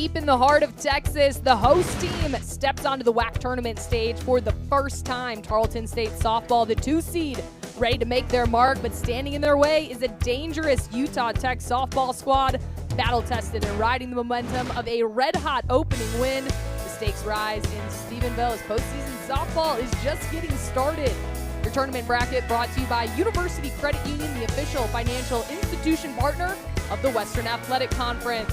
Deep in the heart of Texas, the host team steps onto the WAC tournament stage for the first time. Tarleton State softball, the 2 seed, ready to make their mark, but standing in their way is a dangerous Utah Tech softball squad, battle-tested and riding the momentum of a red-hot opening win. The stakes rise in Stephenville as postseason softball is just getting started. Your tournament bracket brought to you by University Credit Union, the official financial institution partner of the Western Athletic Conference.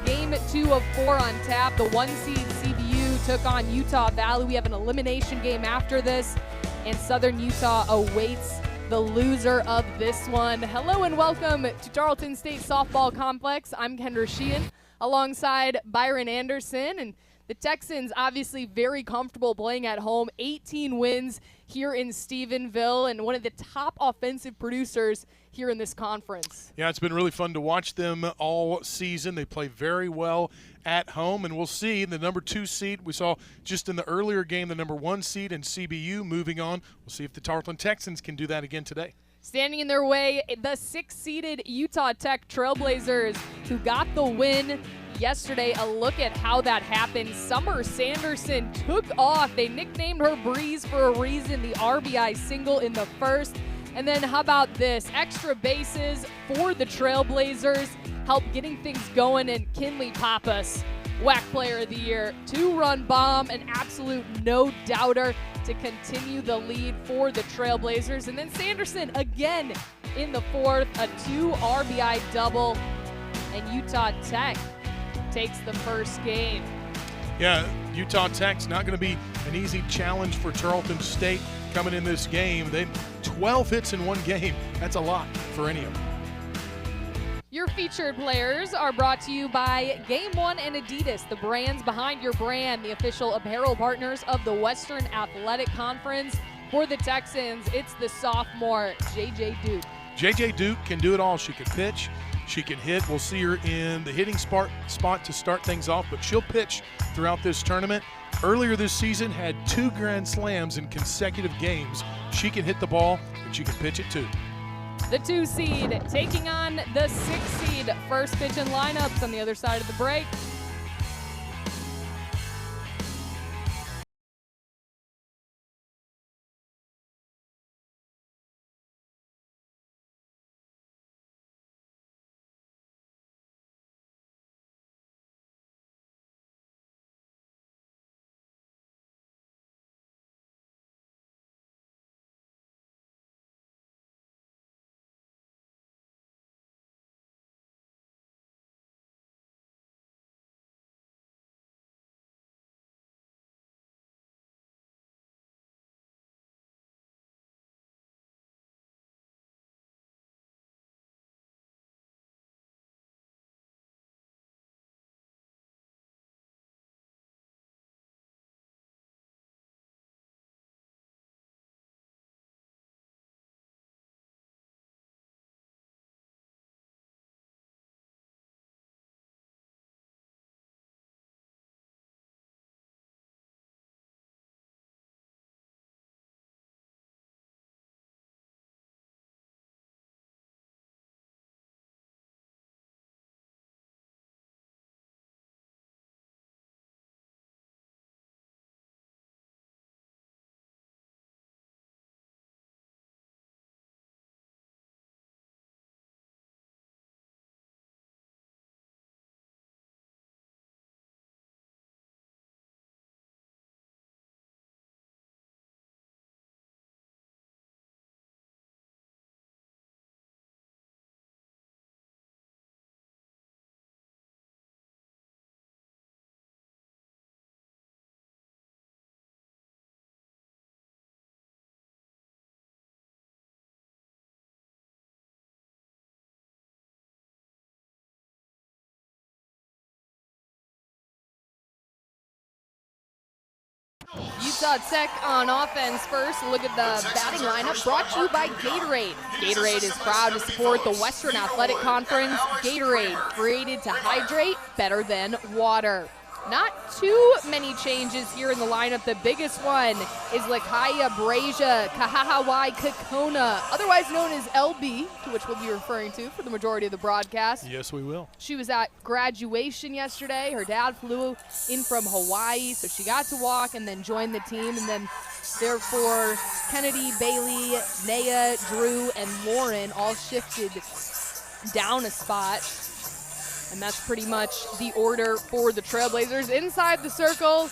Game 2 of 4 on tap. The 1 seed CBU took on Utah Valley. We have an elimination game after this, and Southern Utah awaits the loser of this one. Hello and welcome to Tarleton State Softball Complex. I'm Kendra Sheehan alongside Byron Anderson, and the Texans obviously very comfortable playing at home. 18 wins here in Stephenville and one of the top offensive producers here in this conference. Yeah, it's been really fun to watch them all season. They play very well at home, and we'll see the number 2 seed. We saw just in the earlier game the number 1 seed in CBU moving on. We'll see if the Tarleton Texans can do that again today. Standing in their way, the 6-seeded Utah Tech Trailblazers, who got the win yesterday. A look at how that happened. Summer Sanderson took off. They nicknamed her Breeze for a reason, the RBI single in the first. And then how about this? Extra bases for the Trailblazers, help getting things going, and Kinley Pappas, WAC Player of the Year. 2-run bomb, an absolute no-doubter to continue the lead for the Trailblazers. And then Sanderson again in the fourth, a 2 RBI double, and Utah Tech takes the first game. Yeah, Utah Tech's not going to be an easy challenge for Tarleton State coming in this game. They 12 hits in one game. That's a lot for any of them. Your featured players are brought to you by Game One and Adidas, the brands behind your brand, the official apparel partners of the Western Athletic Conference. For the Texans, it's the sophomore, J.J. Duke. J.J. Duke can do it all. She can pitch, she can hit. We'll see her in the hitting spot to start things off, but she'll pitch throughout this tournament. Earlier this season, had 2 grand slams in consecutive games. She can hit the ball, and she can pitch it too. The 2 seed taking on the 6 seed. First pitch and lineups on the other side of the break. Utah Tech on offense first. Look at the batting lineup brought to you by Gatorade. Gatorade is proud to support the Western Athletic Conference. Gatorade, created to hydrate better than water. Not too many changes here in the lineup. The biggest one is Lakaya Brasia Kahahawai Kakona, otherwise known as LB, to which we'll be referring to for the majority of the broadcast. Yes, we will. She was at graduation yesterday. Her dad flew in from Hawaii, so she got to walk and then join the team. And then therefore, Kennedy, Bailey, Naya, Drew, and Lauren all shifted down a spot. And that's pretty much the order for the Trailblazers. Inside the circle,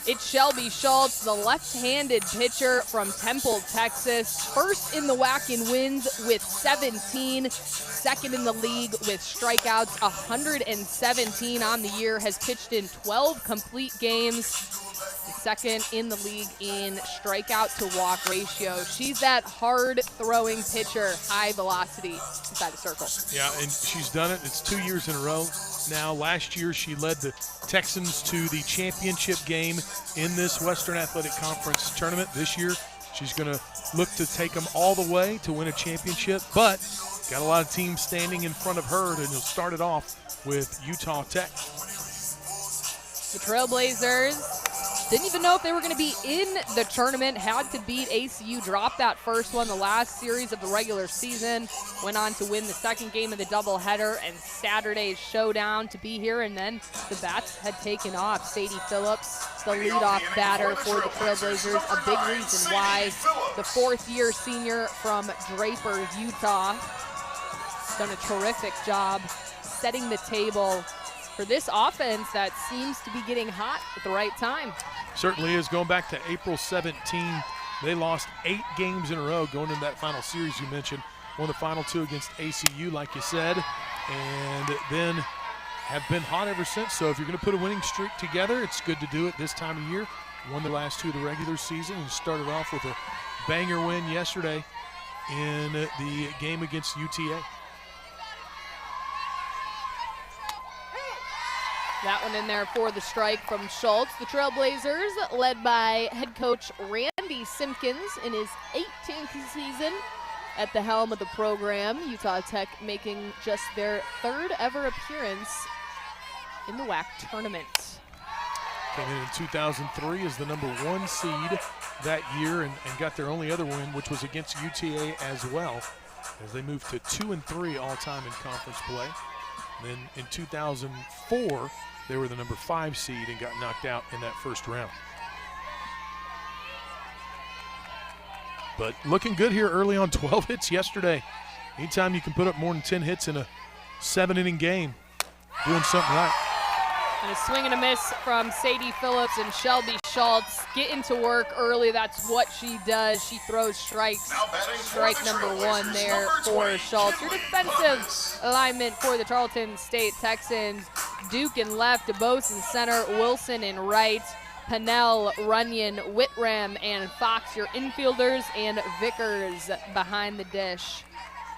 it's Shelby Schultz, the left-handed pitcher from Temple, Texas. First in the WAC in wins with 17. Second in the league with strikeouts, 117 on the year. Has pitched in 12 complete games. Second in the league in strikeout to walk ratio. She's that hard throwing pitcher, high velocity inside the circle. Yeah, and she's done it. It's 2 years in a row now. Last year she led the Texans to the championship game in this Western Athletic Conference tournament. This year she's going to look to take them all the way to win a championship, but got a lot of teams standing in front of her, and you'll start it off with Utah Tech. The Trailblazers didn't even know if they were going to be in the tournament, had to beat ACU, dropped that first one the last series of the regular season, went on to win the second game of the doubleheader, and Saturday's showdown to be here, and then the bats had taken off. Sadie Phillips, the leadoff batter for the Trailblazers, a big reason why the fourth-year senior from Draper, Utah, done a terrific job setting the table for this offense that seems to be getting hot at the right time. Certainly is. Going back to April 17, they lost 8 games in a row going into that final series you mentioned. Won the final 2 against ACU, like you said, and then have been hot ever since. So if you're going to put a winning streak together, it's good to do it this time of year. Won the last 2 of the regular season and started off with a banger win yesterday in the game against UTA. That one in there for the strike from Schultz. The Trailblazers, led by head coach Randy Simpkins in his 18th season at the helm of the program. Utah Tech making just their 3rd ever appearance in the WAC tournament. Came in 2003 as the #1 seed that year and got their only other win, which was against UTA as well, as they moved to 2-3 all-time in conference play. Then in 2004, they were the #5 seed and got knocked out in that first round. But looking good here early on, 12 hits yesterday. Anytime you can put up more than 10 hits in a 7-inning game, doing something right. And a swing and a miss from Sadie Phillips and Shelby Schultz. Getting to work early, that's what she does. She throws strikes. Strike #1 there for Schultz. Your defensive alignment for the Tarleton State Texans. Duke in left, DeBose in center, Wilson in right, Pennell, Runyon, Whitram, and Fox, your infielders, and Vickers behind the dish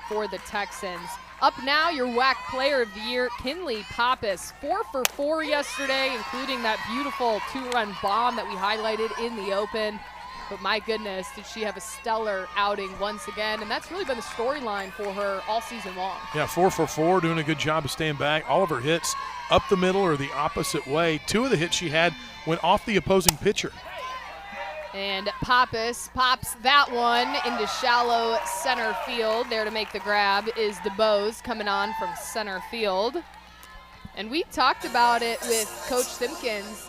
for the Texans. Up now, your WAC Player of the Year, Kinley Pappas, 4 for 4 yesterday, including that beautiful 2-run bomb that we highlighted in the open. But my goodness, did she have a stellar outing once again, and that's really been the storyline for her all season long. Yeah, 4 for 4, doing a good job of staying back. All of her hits up the middle or the opposite way. 2 of the hits she had went off the opposing pitcher. And Pappas pops that one into shallow center field. There to make the grab is DeBose coming on from center field. And we talked about it with Coach Simpkins.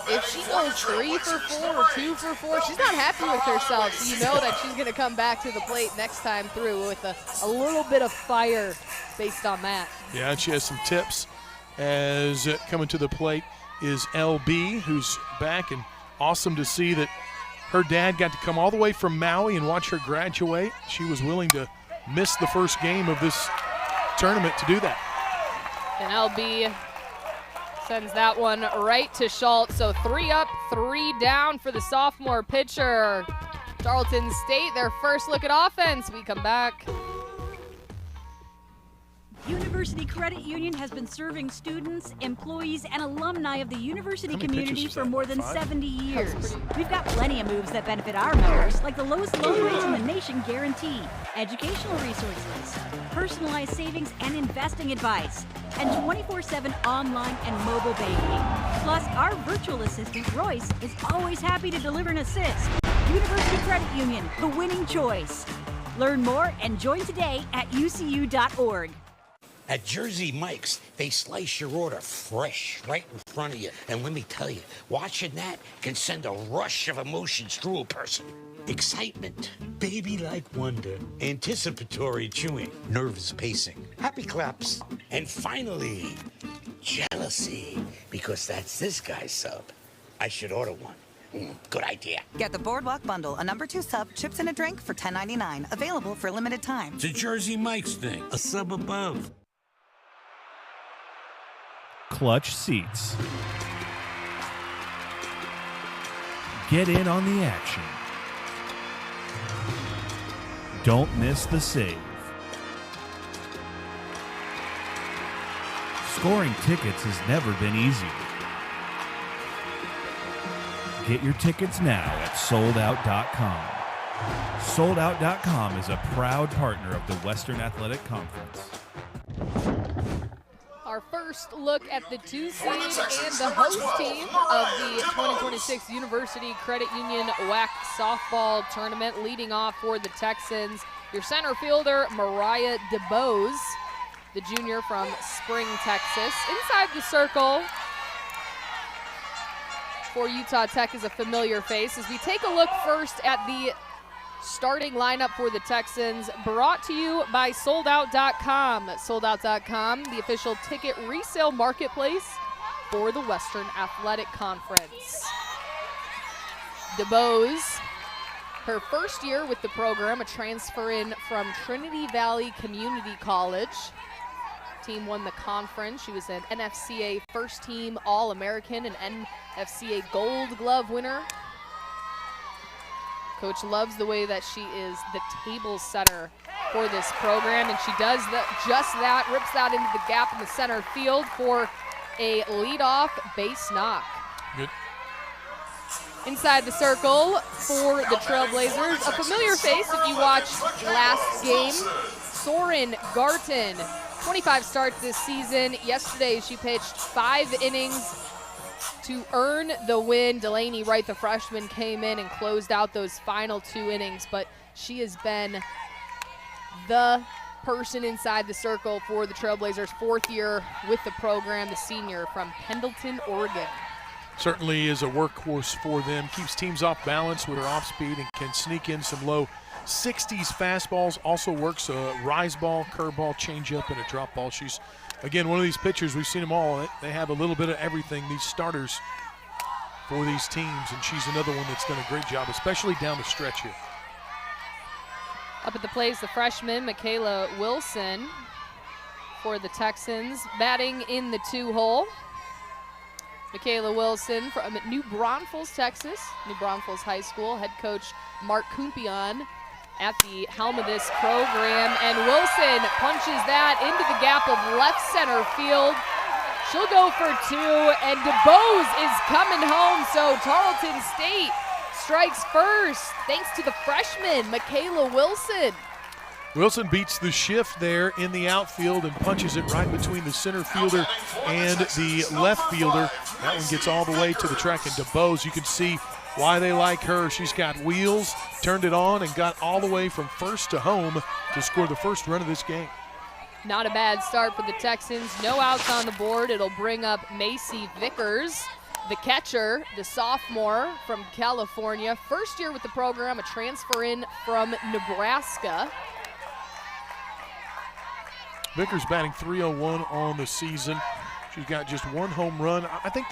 If she goes 3 for 4 or 2 for 4, she's not happy with herself. So you know that she's going to come back to the plate next time through with a little bit of fire based on that. Yeah, and she has some tips as coming to the plate is LB, who's back, and awesome to see that her dad got to come all the way from Maui and watch her graduate. She was willing to miss the first game of this tournament to do that. And LB sends that one right to Schultz. So 3 up, 3 down for the sophomore pitcher. Tarleton State, their first look at offense. We come back. University Credit Union has been serving students, employees, and alumni of the university community for more than 70 years. We've got plenty of moves that benefit our members, like the lowest loan rates in the nation guarantee, educational resources, personalized savings and investing advice, and 24/7 online and mobile banking. Plus, our virtual assistant, Royce, is always happy to deliver an assist. University Credit Union, the winning choice. Learn more and join today at ucu.org. At Jersey Mike's, they slice your order fresh right in front of you. And let me tell you, watching that can send a rush of emotions through a person. Excitement, baby-like wonder, anticipatory chewing, nervous pacing, happy claps, and finally, jealousy, because that's this guy's sub. I should order one. Good idea. Get the Boardwalk Bundle, a #2 sub, chips and a drink for $10.99. Available for a limited time. It's a Jersey Mike's thing, a sub above. Clutch Seats. Get in on the action. Don't miss the save. Scoring tickets has never been easier. Get your tickets now at soldout.com. Soldout.com is a proud partner of the Western Athletic Conference. Our first look at the 2 seed and the host team of the 2026 University Credit Union WAC Softball Tournament. Leading off for the Texans, your center fielder, Mariah DeBose, the junior from Spring, Texas. Inside the circle for Utah Tech is a familiar face. As we take a look first at the starting lineup for the Texans, brought to you by soldout.com. Soldout.com, the official ticket resale marketplace for the Western Athletic Conference. DeBose, her first year with the program, a transfer in from Trinity Valley Community College. Team won the conference. She was an NFCA first team All-American, an NFCA Gold Glove winner. Coach loves the way that she is the table setter for this program, and she does just that, rips that into the gap in the center field for a leadoff base knock. Good. Inside the circle for the Trailblazers, a familiar face if you watched last game, Soren Garten. 25 starts this season. Yesterday she pitched 5 innings to earn the win. Delaney Wright, the freshman, came in and closed out those final 2 innings, but she has been the person inside the circle for the Trailblazers, 4th year with the program, the senior from Pendleton, Oregon. Certainly is a workhorse for them. Keeps teams off balance with her off speed and can sneak in some low 60s fastballs. Also works a rise ball, curveball, changeup, and a drop ball. She's, again, one of these pitchers, we've seen them all. They have a little bit of everything, these starters for these teams, and she's another one that's done a great job, especially down the stretch here. Up at the plate is the freshman, Michaela Wilson, for the Texans, batting in the 2-hole. Michaela Wilson from New Braunfels, Texas, New Braunfels High School. Head coach Mark Kumpion at the helm of this program, and Wilson punches that into the gap of left center field. She'll go for 2, and DeBose is coming home, so Tarleton State strikes first thanks to the freshman, Michaela Wilson. Wilson beats the shift there in the outfield and punches it right between the center fielder and the left fielder. That one gets all the way to the track, and DeBose, you can see why they like her. She's got wheels, turned it on, and got all the way from first to home to score the first run of this game. Not a bad start for the Texans. No outs on the board. It'll bring up Macy Vickers, the catcher, the sophomore from California. First year with the program, a transfer in from Nebraska. Vickers batting .301 on the season. She's got just 1 home run. I think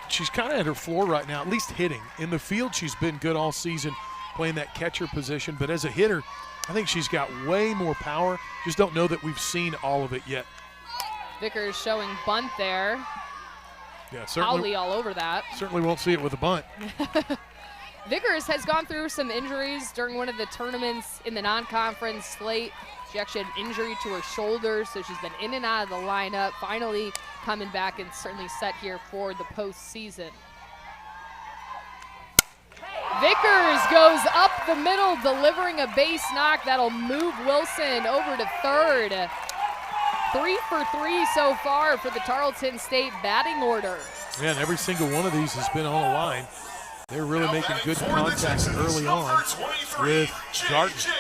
she's kind of at her floor right now, at least hitting. In the field, she's been good all season, playing that catcher position. But as a hitter, I think she's got way more power. Just don't know that we've seen all of it yet. Vickers showing bunt there. Yeah, certainly. Howley all over that. Certainly won't see it with a bunt. Vickers has gone through some injuries during one of the tournaments in the non-conference slate. She actually had an injury to her shoulder, so she's been in and out of the lineup, finally coming back and certainly set here for the postseason. Vickers goes up the middle, delivering a base knock that'll move Wilson over to third. 3 for 3 so far for the Tarleton State batting order. Yeah, and every single one of these has been on the line. They're really making good contact early on with Garten.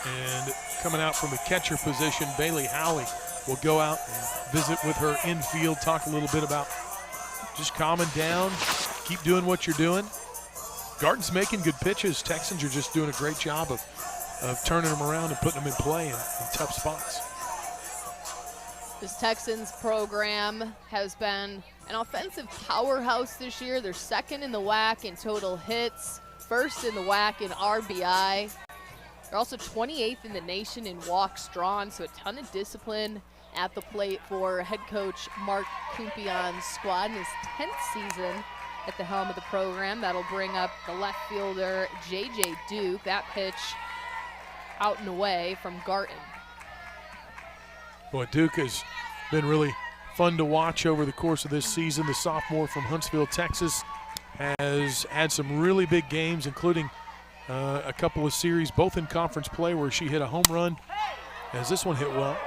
And coming out from the catcher position, Bailey Howley will go out and visit with her infield, talk a little bit about just calming down, keep doing what you're doing. Garten's making good pitches. Texans are just doing a great job of turning them around and putting them in play in tough spots. This Texans program has been an offensive powerhouse this year. They're second in the WAC in total hits, first in the WAC in RBI. They're also 28th in the nation in walks drawn, so a ton of discipline at the plate for head coach Mark Cumpion's squad in his 10th season at the helm of the program. That'll bring up the left fielder, J.J. Duke. That pitch out and away from Garten. Boy, Duke has been really fun to watch over the course of this season. The sophomore from Huntsville, Texas, has had some really big games, including a couple of series, both in conference play, where she hit a home run, as this one hit well.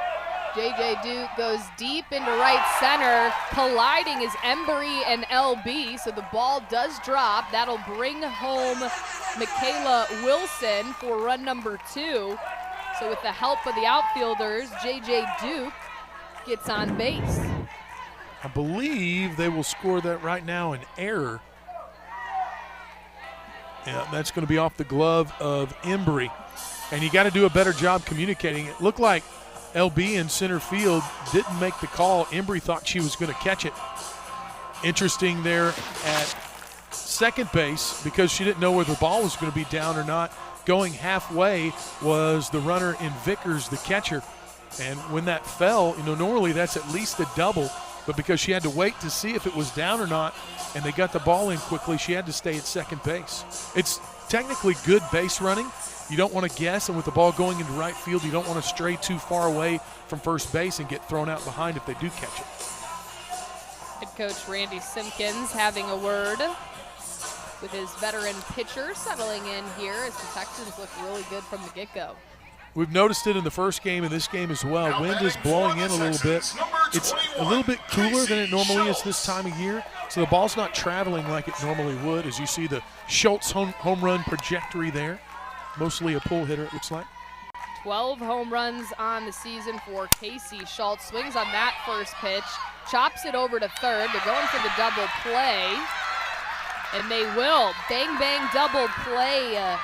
J.J. Duke goes deep into right center. Colliding is Embry and LB, so the ball does drop. That'll bring home Michaela Wilson for run number 2. So with the help of the outfielders, J.J. Duke gets on base. I believe they will score that right now, an error. And that's going to be off the glove of Embry. And you got to do a better job communicating. It looked like LB in center field didn't make the call. Embry thought she was going to catch it. Interesting there at second base, because she didn't know whether the ball was going to be down or not. Going halfway was the runner in Vickers, the catcher. And when that fell, normally that's at least a double, but because she had to wait to see if it was down or not, and they got the ball in quickly, she had to stay at second base. It's technically good base running. You don't want to guess, and with the ball going into right field, you don't want to stray too far away from first base and get thrown out behind if they do catch it. Head coach Randy Simpkins having a word with his veteran pitcher settling in here as the Texans look really good from the get-go. We've noticed it in the first game and this game as well. Wind is blowing in a little bit. It's a little bit cooler than it normally is this time of year, so the ball's not traveling like it normally would, as you see the Schultz home run trajectory there. Mostly a pull hitter, it looks like. 12 home runs on the season for Casey Schultz. Swings on that first pitch, chops it over to third. They're going for the double play, and they will. Bang, bang, double play.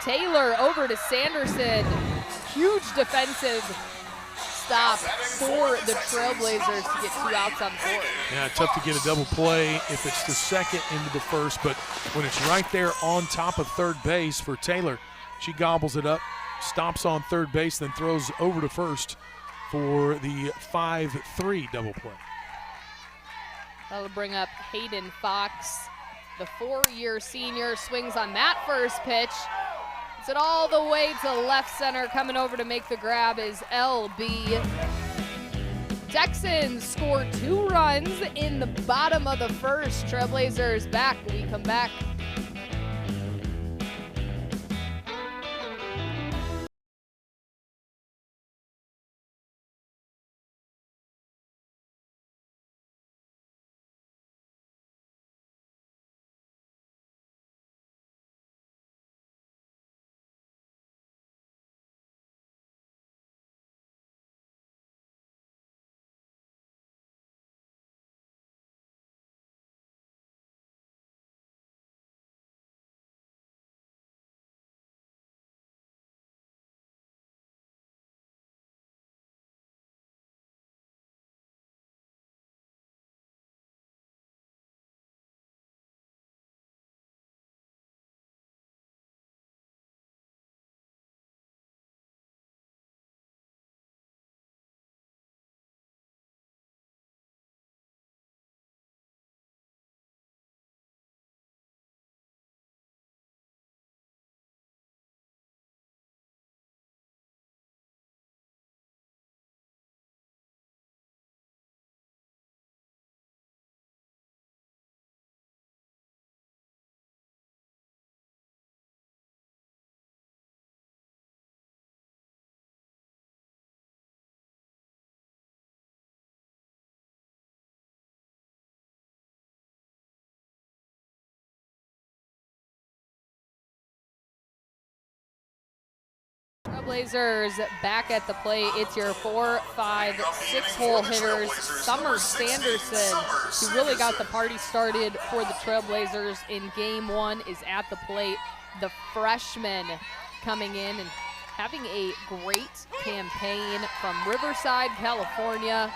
Taylor over to Sanderson. Huge defensive stop for the Trailblazers to get 2 outs on the board. Yeah, tough to get a double play if it's the second into the first, but when it's right there on top of third base for Taylor, she gobbles it up, stops on third base, then throws over to first for the 5-3 double play. That'll bring up Hayden Fox, the 4-year senior. Swings on that first pitch. It's it all the way to left center. Coming over to make the grab is LB. Texans score 2 runs in the bottom of the first. Trailblazers back when we come back. Trailblazers back at the plate. It's your 4, 5, 6-hole hitters. Summer Sanderson, who really got the party started for the Trailblazers in game 1, is at the plate. The freshman coming in and having a great campaign from Riverside, California.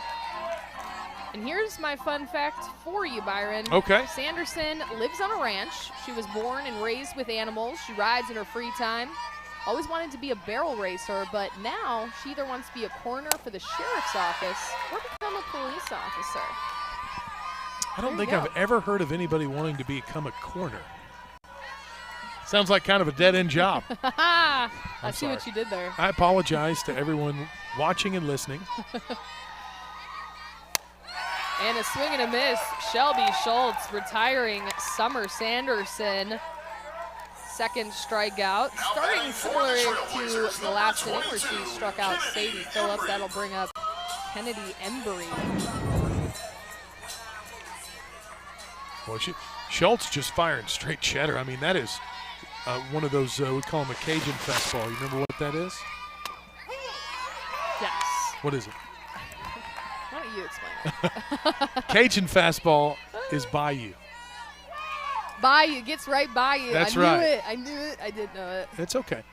And here's my fun fact for you, Byron. Okay. Sanderson lives on a ranch. She was born and raised with animals. She rides in her free time. Always wanted to be a barrel racer, but now she either wants to be a coroner for the sheriff's office or become a police officer. I don't think I've ever heard of anybody wanting to become a coroner. Sounds like kind of a dead-end job. I see what you did there. I apologize to everyone watching and listening. And a swing and a miss. Shelby Schultz retiring Summer Sanderson. Second strikeout. Starting similar to the last inning where she struck out Sadie Phillips. That'll bring up Kennedy Embry. Well, Schultz just firing straight cheddar. I mean, that is one of those, we call them a Cajun fastball. You remember what that is? Yes. What is it? Why don't you explain it? Cajun fastball is by you. By you, gets right by you. That's I right. knew it. I knew it. I didn't know it. It's okay.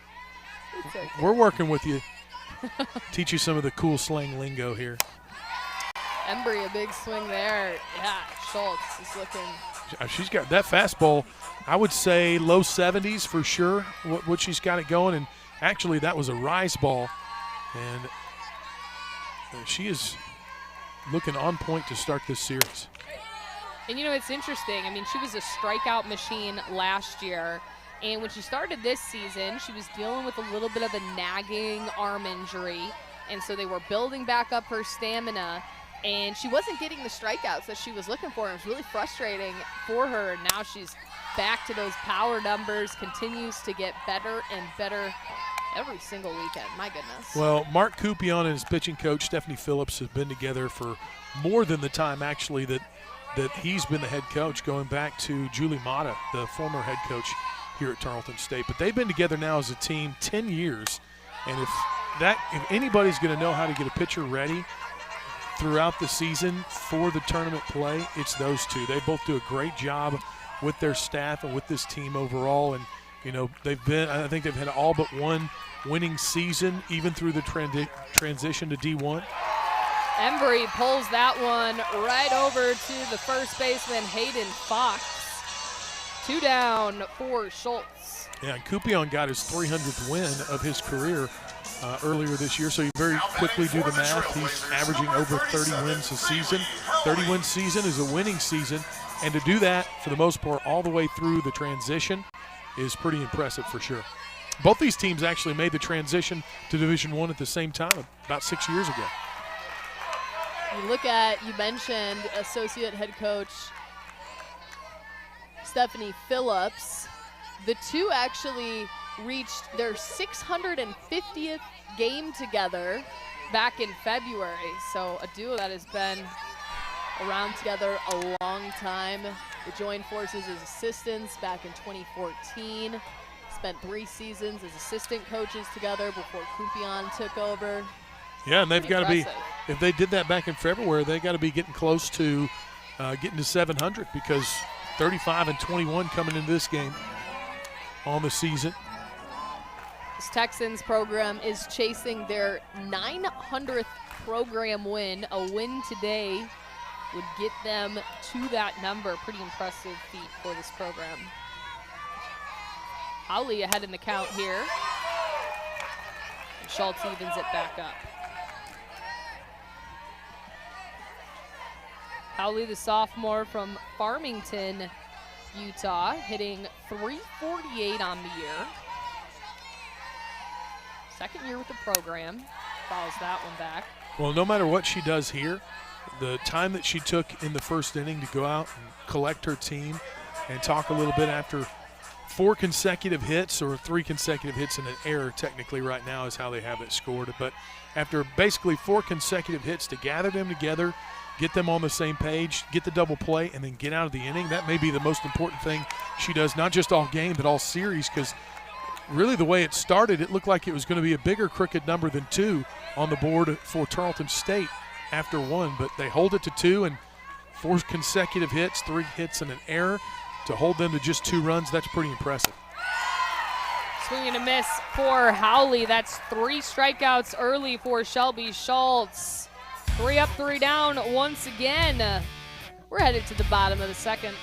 It's okay. We're working with you. Teach you some of the cool slang lingo here. Embry, a big swing there. Yeah, Schultz is looking. She's got that fastball, I would say low 70s for sure, what she's got it going. And actually, that was a rise ball. And she is looking on point to start this series. And, you know, it's interesting. I mean, she was a strikeout machine last year. And when she started this season, she was dealing with a little bit of a nagging arm injury. And so they were building back up her stamina. And she wasn't getting the strikeouts that she was looking for. It was really frustrating for her. And now she's back to those power numbers, continues to get better and better every single weekend. My goodness. Well, Mark Coupion and his pitching coach, Stephanie Phillips, have been together for more than the time, actually, that he's been the head coach, going back to Julie Mata, the former head coach here at Tarleton State. But they've been together now as a team 10 years. And if anybody's going to know how to get a pitcher ready throughout the season for the tournament play, it's those two. They both do a great job with their staff and with this team overall. And, you know, I think they've had all but one winning season, even through the transition to D1. Embry pulls that one right over to the first baseman, Hayden Fox. 2 down for Schultz. Yeah, and Coupion got his 300th win of his career earlier this year, so you very quickly do the math. He's averaging over 30 wins a season. 30-win season is a winning season, and to do that, for the most part, all the way through the transition is pretty impressive for sure. Both these teams actually made the transition to Division I at the same time about 6 years ago. You mentioned associate head coach Stephanie Phillips. The two actually reached their 650th game together back in February. So a duo that has been around together a long time. They joined forces as assistants back in 2014. Spent 3 seasons as assistant coaches together before Coupion took over. Yeah, and they've got to be, if they did that back in February, they got to be getting close to getting to 700, because 35-21 coming into this game on the season. This Texans program is chasing their 900th program win. A win today would get them to that number. Pretty impressive feat for this program. Howley ahead in the count here. And Schultz evens it back up. Howley, the sophomore from Farmington, Utah, hitting .348 on the year. Second year with the program. Follows that one back. Well, no matter what she does here, the time that she took in the first inning to go out and collect her team and talk a little bit after 4 consecutive hits, or 3 consecutive hits and an error technically right now is how they have it scored. But after basically 4 consecutive hits, to gather them together, get them on the same page, get the double play, and then get out of the inning, that may be the most important thing she does, not just all game but all series, because really the way it started, it looked like it was going to be a bigger crooked number than 2 on the board for Tarleton State after 1, but they hold it to 2 and 4 consecutive hits, 3 hits and an error. To hold them to just 2 runs, that's pretty impressive. Swing and a miss for Howley. That's 3 strikeouts early for Shelby Schultz. 3 up, 3 down once again. We're headed to the bottom of the second.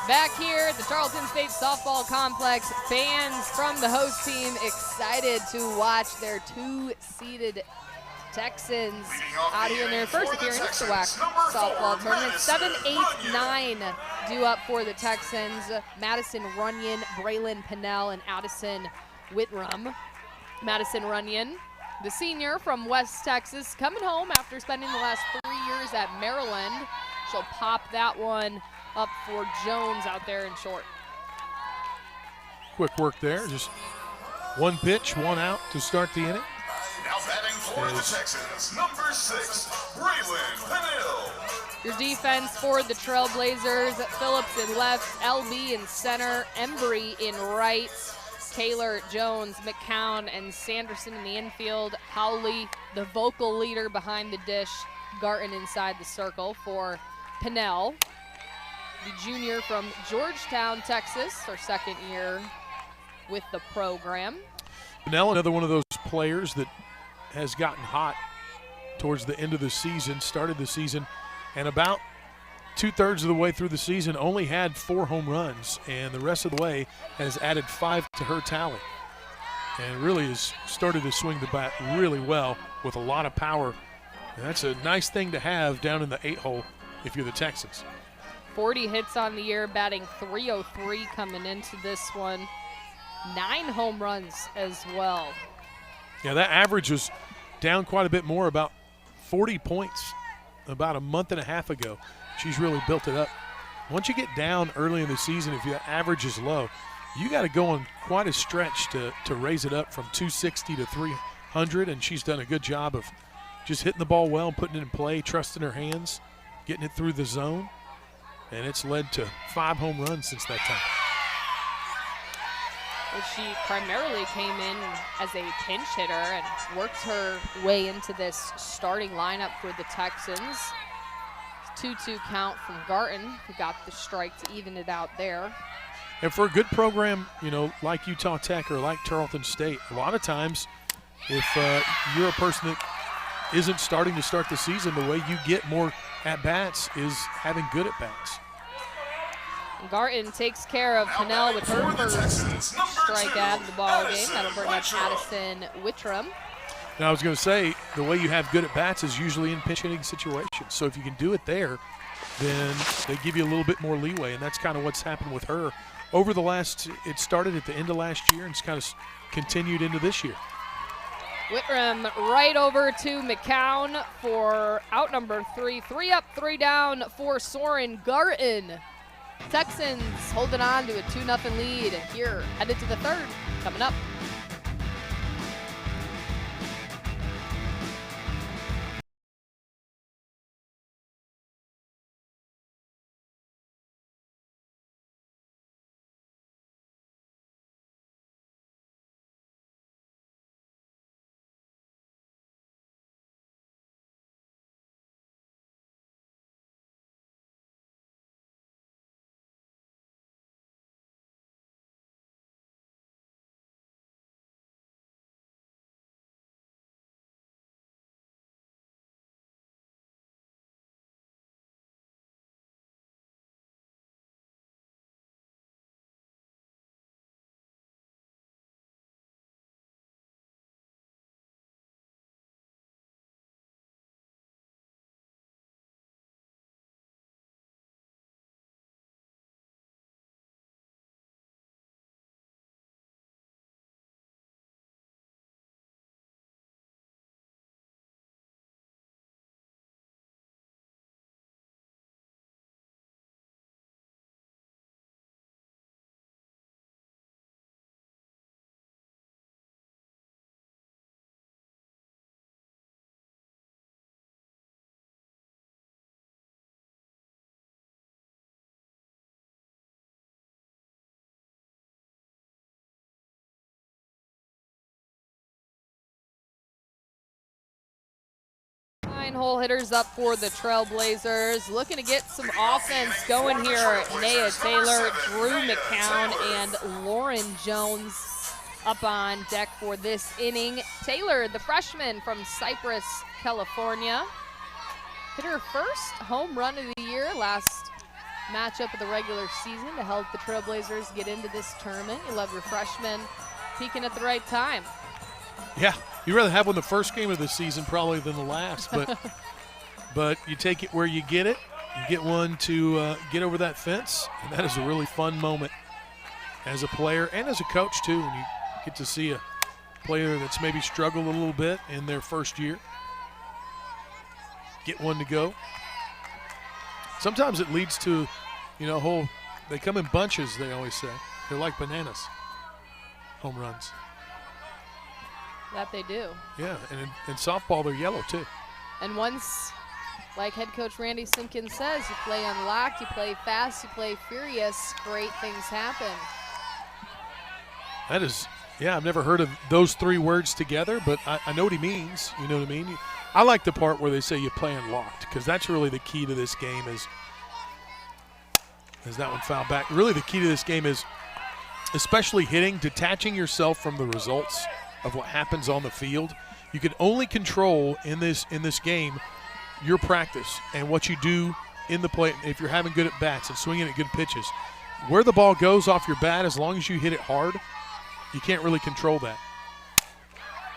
Back here at the Tarleton State Softball Complex, fans from the host team excited to watch their 2-seeded Texans out here in their first appearance at the WAC Softball Tournament. 7, 8, 9 due up for the Texans. Madison Runyon, Braylon Pinnell, and Addison Whitrum. Madison Runyon, the senior from West Texas, coming home after spending the last 3 years at Maryland. She'll pop that one up for Jones out there in short. Quick work there, just 1 pitch, 1 out to start the inning. Now batting for the Texans, number 6, Braylon Pinnell. Your defense for the Trailblazers: Phillips in left, LB in center, Embry in right, Taylor, Jones, McCown, and Sanderson in the infield. Howley, the vocal leader behind the dish. Garton inside the circle for Pinnell, the junior from Georgetown, Texas, her 2nd year with the program. Pinnell, another one of those players that has gotten hot towards the end of the season, started the season, and about 2/3 of the way through the season only had 4 home runs, and the rest of the way has added 5 to her tally. And really has started to swing the bat really well with a lot of power. And that's a nice thing to have down in the 8-hole if you're the Texans. 40 hits on the year, batting .303 coming into this one. 9 home runs as well. Yeah, that average was down quite a bit more, about 40 points about a month and a half ago. She's really built it up. Once you get down early in the season, if your average is low, you got to go on quite a stretch to raise it up from 260 to 300, and she's done a good job of just hitting the ball well, putting it in play, trusting her hands, getting it through the zone, and it's led to 5 home runs since that time. Well, she primarily came in as a pinch hitter and worked her way into this starting lineup for the Texans. 2-2 count from Garton, who got the strike to even it out there. And for a good program, you know, like Utah Tech or like Tarleton State, a lot of times if you're a person that isn't starting to start the season, the way you get more at-bats is having good at-bats. Garton takes care of Pinnell with her first strikeout of the ball game. That'll bring up Addison Whitrum. Now, I was going to say, the way you have good at-bats is usually in pinch hitting situations. So if you can do it there, then they give you a little bit more leeway, and that's kind of what's happened with her over the last – it started at the end of last year and it's kind of continued into this year. Whitram right over to McCown for out number 3. 3 up, 3 down for Soren Garten. Texans holding on to a 2-0 lead here, headed to the third, coming up. Nine-hole hitters up for the Trailblazers. Looking to get some offense going here. Naya Taylor, Drew McCown, and Lauren Jones up on deck for this inning. Taylor, the freshman from Cypress, California, hit her first home run of the year last matchup of the regular season to help the Trailblazers get into this tournament. You love your freshmen peaking at the right time. Yeah, you'd rather have one the first game of the season probably than the last, but you take it where you get it. You get one to get over that fence, and that is a really fun moment as a player and as a coach too, when you get to see a player that's maybe struggled a little bit in their first year get one to go. Sometimes it leads to, they come in bunches, they always say. They're like bananas, home runs. That they do. Yeah, and in softball, they're yellow too. And once, like head coach Randy Simpkins says, you play unlocked, you play fast, you play furious, great things happen. That is, yeah, I've never heard of those three words together, but I know what he means. You know what I mean? I like the part where they say you play unlocked, because that's really the key to this game is that one fouled back. Really the key to this game is, especially hitting, detaching yourself from the results of what happens on the field. You can only control in this game your practice and what you do in the plate. If you're having good at bats and swinging at good pitches, where the ball goes off your bat, as long as you hit it hard, you can't really control that.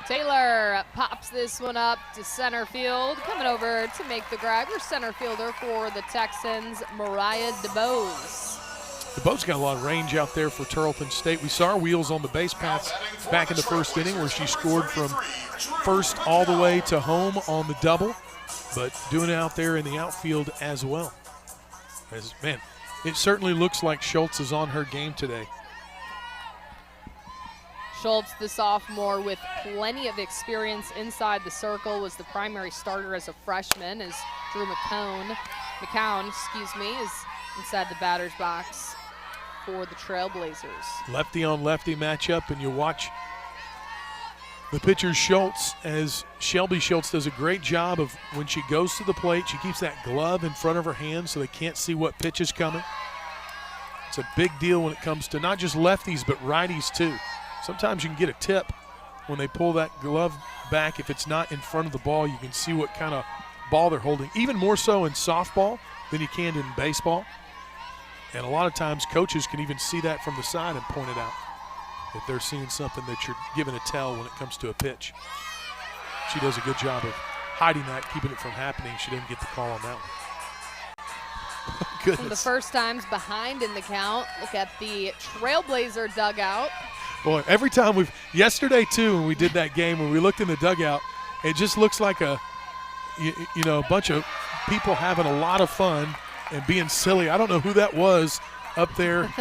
Taylor pops this one up to center field. Coming over to make the grab, your center fielder for the Texans, Mariah DeBose. DeBose got a lot of range out there for Tarleton State. We saw her wheels on the base paths back in the first inning where she scored from first all the way to home on the double, but doing it out there in the outfield as well. Man, it certainly looks like Schultz is on her game today. Schultz, the sophomore with plenty of experience inside the circle, was the primary starter as a freshman, as Drew McCown, is inside the batter's box for the Trailblazers. Lefty on lefty matchup, and you watch the pitcher Schultz, as Shelby Schultz does a great job of when she goes to the plate, she keeps that glove in front of her hand so they can't see what pitch is coming. It's a big deal when it comes to not just lefties but righties too. Sometimes you can get a tip when they pull that glove back. If it's not in front of the ball, you can see what kind of ball they're holding, even more so in softball than you can in baseball. And a lot of times coaches can even see that from the side and point it out if they're seeing something that you're giving a tell when it comes to a pitch. She does a good job of hiding that, keeping it from happening. She didn't get the call on that one. Goodness. Some of the first times behind in the count. Look at the Trailblazer dugout. Boy, every time yesterday too, when we did that game, when we looked in the dugout, it just looks like a bunch of people having a lot of fun and being silly. I don't know who that was up there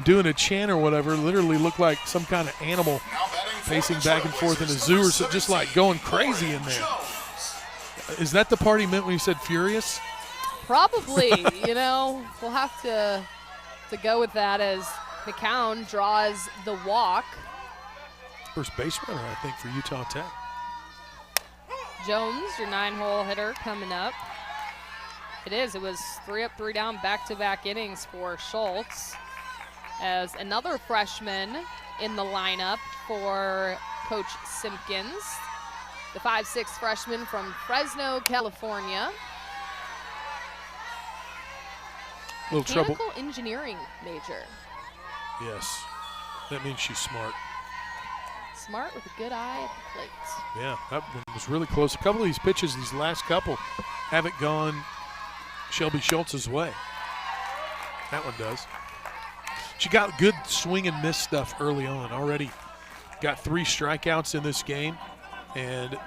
doing a chant or whatever. Literally looked like some kind of animal pacing back and forth in a zoo, or so, just like going crazy in there. Is that the part he meant when he said furious? Probably. We'll have to go with that as McCown draws the walk. First base runner, I think, for Utah Tech. Jones, your 9-hole hitter, coming up. It is. It was 3 up, 3 down, back-to-back innings for Schultz, as another freshman in the lineup for Coach Simpkins, the 5'6" freshman from Fresno, California. Mechanical trouble. Engineering major. Yes, that means she's smart. Smart with a good eye at the plate. Yeah, that one was really close. A couple of these pitches, these last couple, haven't gone Shelby Schultz's way. That one does. She got good swing and miss stuff early on. Already got 3 strikeouts in this game. And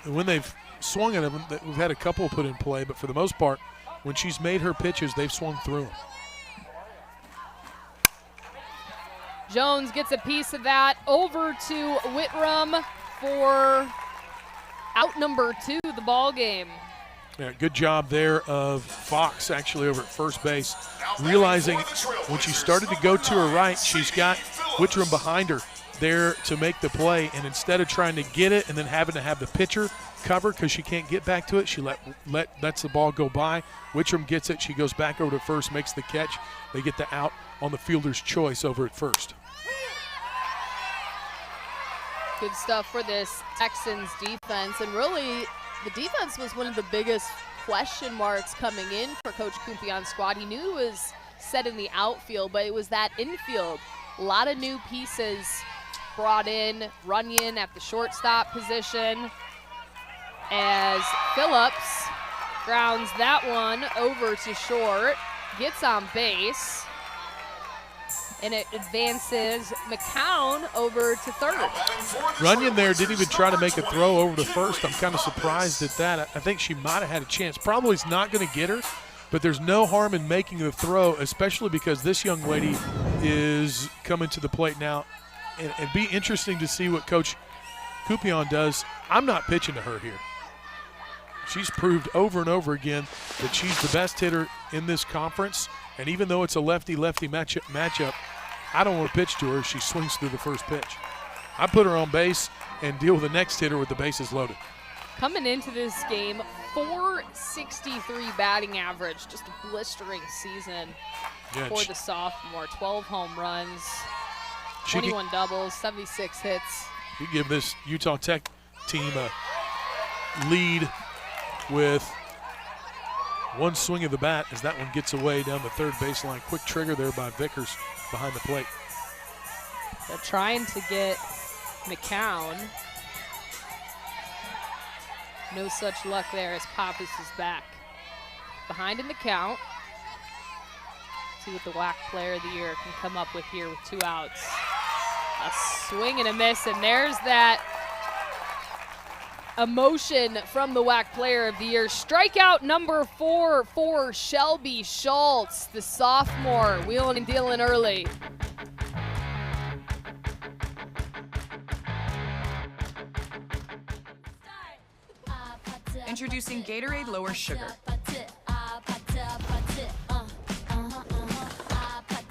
when they've swung at them, we've had a couple put in play, but for the most part, when she's made her pitches, they've swung through them. Jones gets a piece of that over to Whitram for out number 2 of the ball game. Yeah, good job there of Fox actually over at first base, realizing when she started to go to her right, she's got Whitram behind her there to make the play, and instead of trying to get it and then having to have the pitcher cover because she can't get back to it, she lets the ball go by. Whitram gets it, she goes back over to first, makes the catch. They get the out on the fielder's choice over at first. Good stuff for this Texans defense, and really the defense was one of the biggest question marks coming in for Coach Cumpion's squad. He knew it was set in the outfield, but it was that infield. A lot of new pieces brought in. Runyon at the shortstop position as Phillips grounds that one over to short, gets on base, and it advances McCown over to third. Runyon there didn't even try to make a throw over to first. I'm kind of surprised at that. I think she might have had a chance. Probably is not going to get her, but there's no harm in making the throw, especially because this young lady is coming to the plate now. And it'd be interesting to see what Coach Cupion does. I'm not pitching to her here. She's proved over and over again that she's the best hitter in this conference. And even though it's a lefty-lefty matchup, I don't want to pitch to her. She swings through the first pitch. I put her on base and deal with the next hitter with the bases loaded. Coming into this game, .463 batting average, just a blistering season for the sophomore. 12 home runs, 21 doubles, 76 hits. You give this Utah Tech team a lead with one swing of the bat as that one gets away down the third baseline. Quick trigger there by Vickers behind the plate. They're trying to get McCown. No such luck there as Pappas is back. Behind in the count. See what the WAC Player of the Year can come up with here with 2 outs. A swing and a miss, and there's that emotion from the WAC Player of the Year. Strikeout number 4 for Shelby Schultz, the sophomore, wheeling and dealing early. Introducing Gatorade Lower Sugar.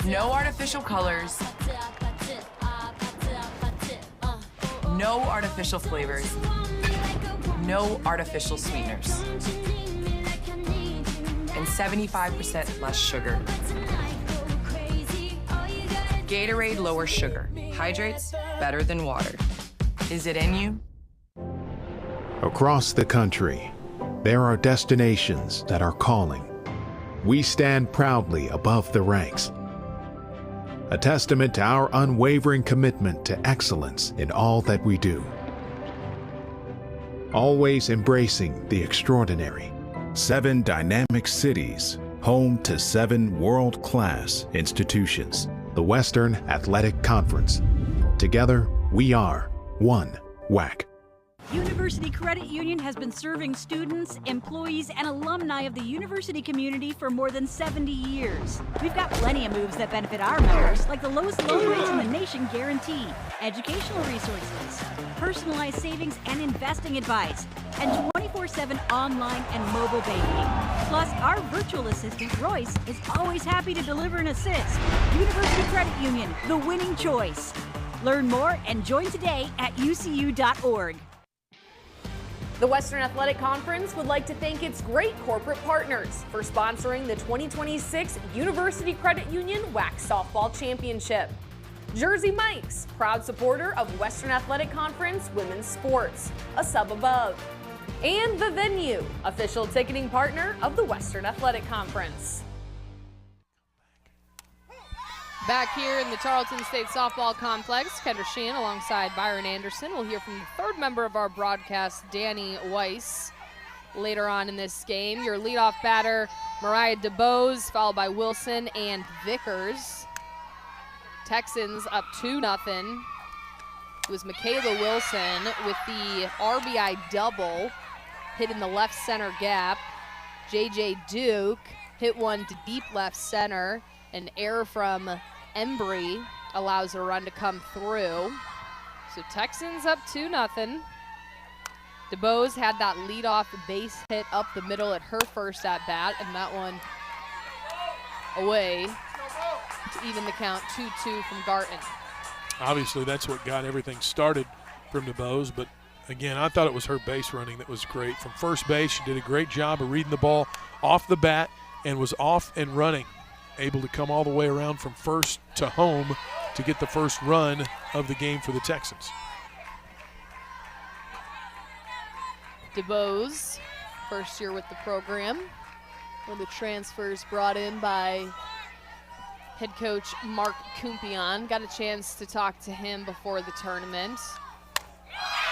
No artificial colors. No artificial flavors. No artificial sweeteners. And 75% less sugar. Gatorade Lower Sugar. Hydrates better than water. Is it in you? Across the country, there are destinations that are calling. We stand proudly above the ranks, a testament to our unwavering commitment to excellence in all that we do. Always embracing the extraordinary. 7 dynamic cities, home to 7 world-class institutions. the Western Athletic Conference. Together, we are one WAC. University Credit Union has been serving students, employees, and alumni of the university community for more than 70 years. We've got plenty of moves that benefit our members, like the lowest loan rates in the nation guarantee, educational resources, personalized savings and investing advice, and 24/7 online and mobile banking. Plus, our virtual assistant, Royce, is always happy to deliver an assist. University Credit Union, the winning choice. Learn more and join today at ucu.org. The Western Athletic Conference would like to thank its great corporate partners for sponsoring the 2026 University Credit Union WAC Softball Championship. Jersey Mike's, proud supporter of Western Athletic Conference women's sports, a sub above. And The Venue, official ticketing partner of the Western Athletic Conference. Back here in the Tarleton State Softball Complex, Kendra Sheehan alongside Byron Anderson. We'll hear from the third member of our broadcast, Danny Weiss, later on in this game. Your leadoff batter, Mariah DeBose, followed by Wilson and Vickers. Texans up 2-0. It was Michaela Wilson with the RBI double, hit in the left center gap. JJ Duke hit one to deep left center. An error from Embry allows a run to come through. So Texans up 2-0. DeBose had that leadoff base hit up the middle at her first at bat, and that one away to even the count 2-2 from Garton. Obviously, that's what got everything started from DeBose, but again, I thought it was her base running that was great. From first base, she did a great job of reading the ball off the bat and was off and running, able to come all the way around from first to home to get the first run of the game for the Texans. DeBose, first year with the program. One of the transfers brought in by head coach Mark Kumpion. Got a chance to talk to him before the tournament.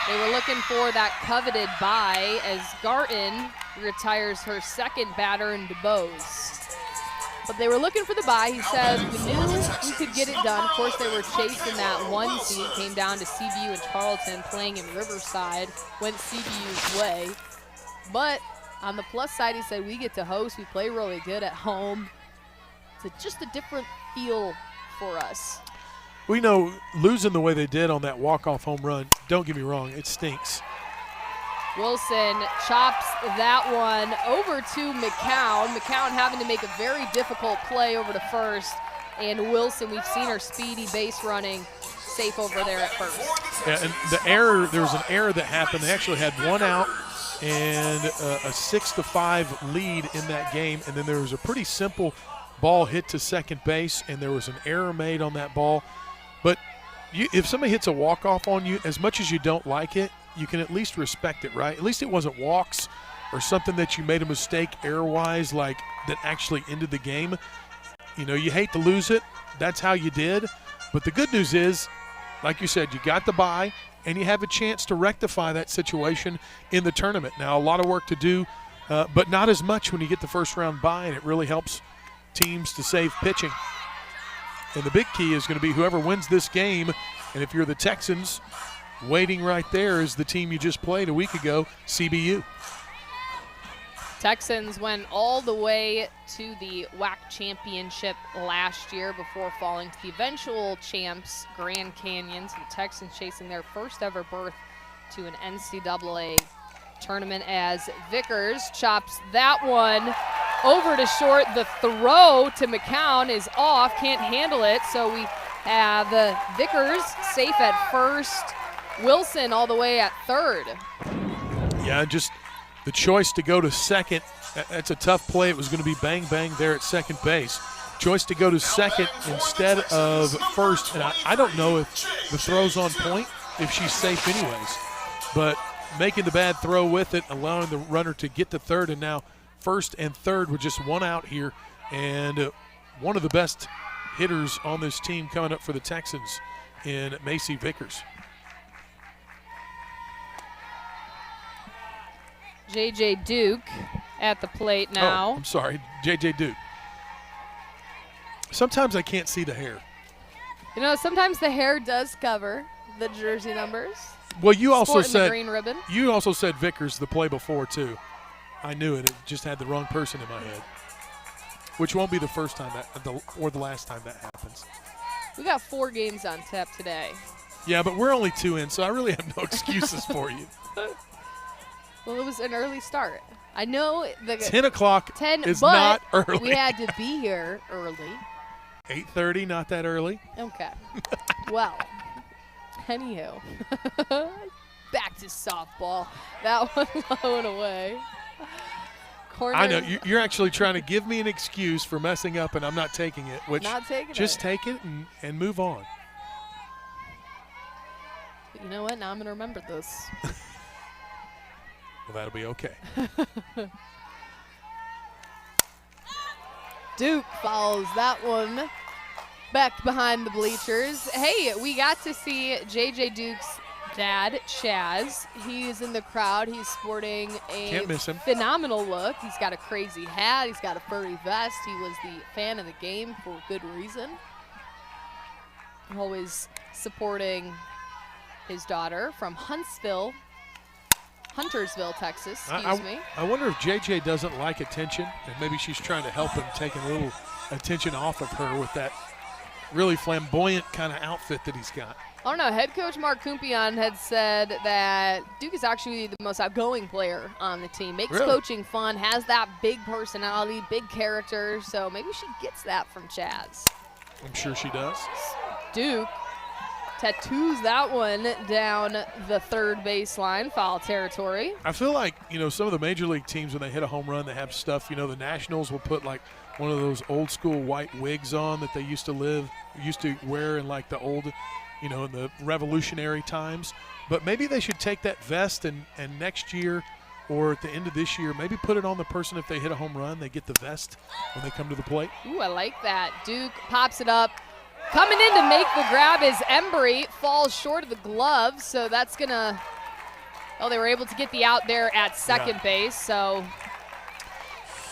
They were looking for that coveted bye as Garton retires her second batter in DeBose. But they were looking for the bye. He said, we knew we could get it done. Of course, they were chasing that 1 seed. Came down to CBU and Tarleton, playing in Riverside. Went CBU's way. But on the plus side, he said, we get to host. We play really good at home. It's just a different feel for us. We know losing the way they did on that walk-off home run, don't get me wrong, it stinks. Wilson chops that one over to McCown. McCown having to make a very difficult play over to first. And Wilson, we've seen her speedy base running, safe over there at first. Yeah, and the error, there was an error that happened. They actually had one out and a 6-5 lead in that game. And then there was a pretty simple ball hit to second base, and there was an error made on that ball. But if somebody hits a walk-off on you, as much as you don't like it, you can at least respect it, right? At least it wasn't walks or something that you made a mistake error-wise, like that actually ended the game. You know, you hate to lose it. That's how you did. But the good news is, like you said, you got the bye, and you have a chance to rectify that situation in the tournament. Now, a lot of work to do, but not as much when you get the first-round bye, and it really helps teams to save pitching. And the big key is going to be whoever wins this game, and if you're the Texans, waiting right there is the team you just played a week ago, CBU. Texans went all the way to the WAC championship last year before falling to the eventual champs, Grand Canyon. So the Texans chasing their first ever berth to an NCAA tournament as Vickers chops that one over to short. The throw to McCown is off, can't handle it. So we have Vickers safe at first. Wilson all the way at third. Yeah, just the choice to go to second. That's a tough play. It was going to be bang, bang there at second base. Choice to go to second instead of first. And I don't know if the throw's on point, if she's safe anyways. But making the bad throw with it, allowing the runner to get to third, and now first and third with just one out here. And one of the best hitters on this team coming up for the Texans in Macy Vickers. JJ Duke at the plate now. Oh, I'm sorry, JJ Duke. Sometimes I can't see the hair. You know, sometimes the hair does cover the jersey numbers. Well, you also Sporting said the green ribbon. You also said Vickers the play before too. I knew it. It just had the wrong person in my head, which won't be the first time or the last time that happens. We got 4 games on tap today. Yeah, but we're only 2 in, so I really have no excuses for you. Well, it was an early start. I know the 10 o'clock 10 is but not early. We had to be here early. 8:30, not that early. Okay. Well, anywho, back to softball. That one low and away. Corner. I know you're actually trying to give me an excuse for messing up, and I'm not taking it. Which not taking just it. take it and move on. But you know what? Now I'm gonna remember this. Well, that'll be okay. Duke follows that one back behind the bleachers. Hey, we got to see J.J. Duke's dad, Chaz. He's in the crowd. He's sporting a Can't miss him. Phenomenal look. He's got a crazy hat. He's got a furry vest. He was the fan of the game for good reason. Always supporting his daughter from Huntersville, Texas, excuse me. I wonder if JJ doesn't like attention, and maybe she's trying to help him, taking a little attention off of her with that really flamboyant kind of outfit that he's got. I don't know. Head coach Mark Kumpion had said that Duke is actually the most outgoing player on the team. Makes coaching fun, has that big personality, big character, so maybe she gets that from Chaz. I'm sure she does. Duke tattoos that one down the third baseline, foul territory. I feel like, some of the major league teams, when they hit a home run, they have stuff, the Nationals will put like one of those old school white wigs on that they used to wear in like the old, in the revolutionary times. But maybe they should take that vest and next year or at the end of this year, maybe put it on the person if they hit a home run, they get the vest when they come to the plate. Ooh, I like that. Duke pops it up. Coming in to make the grab is Embry, falls short of the glove, so that's gonna, they were able to get the out there at second base, so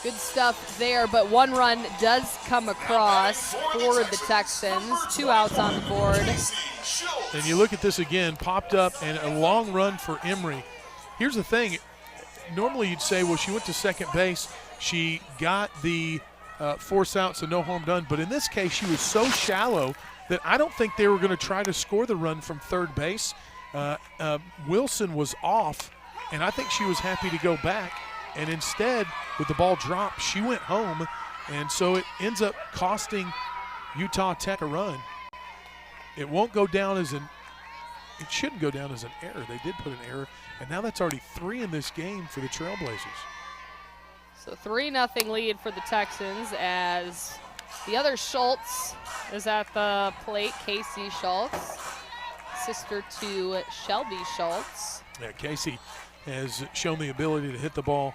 good stuff there, but 1 run does come across for the Texans. 2 outs on the board. And you look at this again, popped up, and a long run for Emery. Here's the thing. Normally you'd say, well, she went to second base. She got the force out, so no harm done. But in this case, she was so shallow that I don't think they were going to try to score the run from third base. Wilson was off, and I think she was happy to go back. And instead, with the ball dropped, she went home. And so it ends up costing Utah Tech a run. It won't go down as it shouldn't go down as an error. They did put an error. And now that's already 3 in this game for the Trailblazers. So 3-0 lead for the Texans as the other Schultz is at the plate. Casey Schultz, sister to Shelby Schultz. Yeah, Casey has shown the ability to hit the ball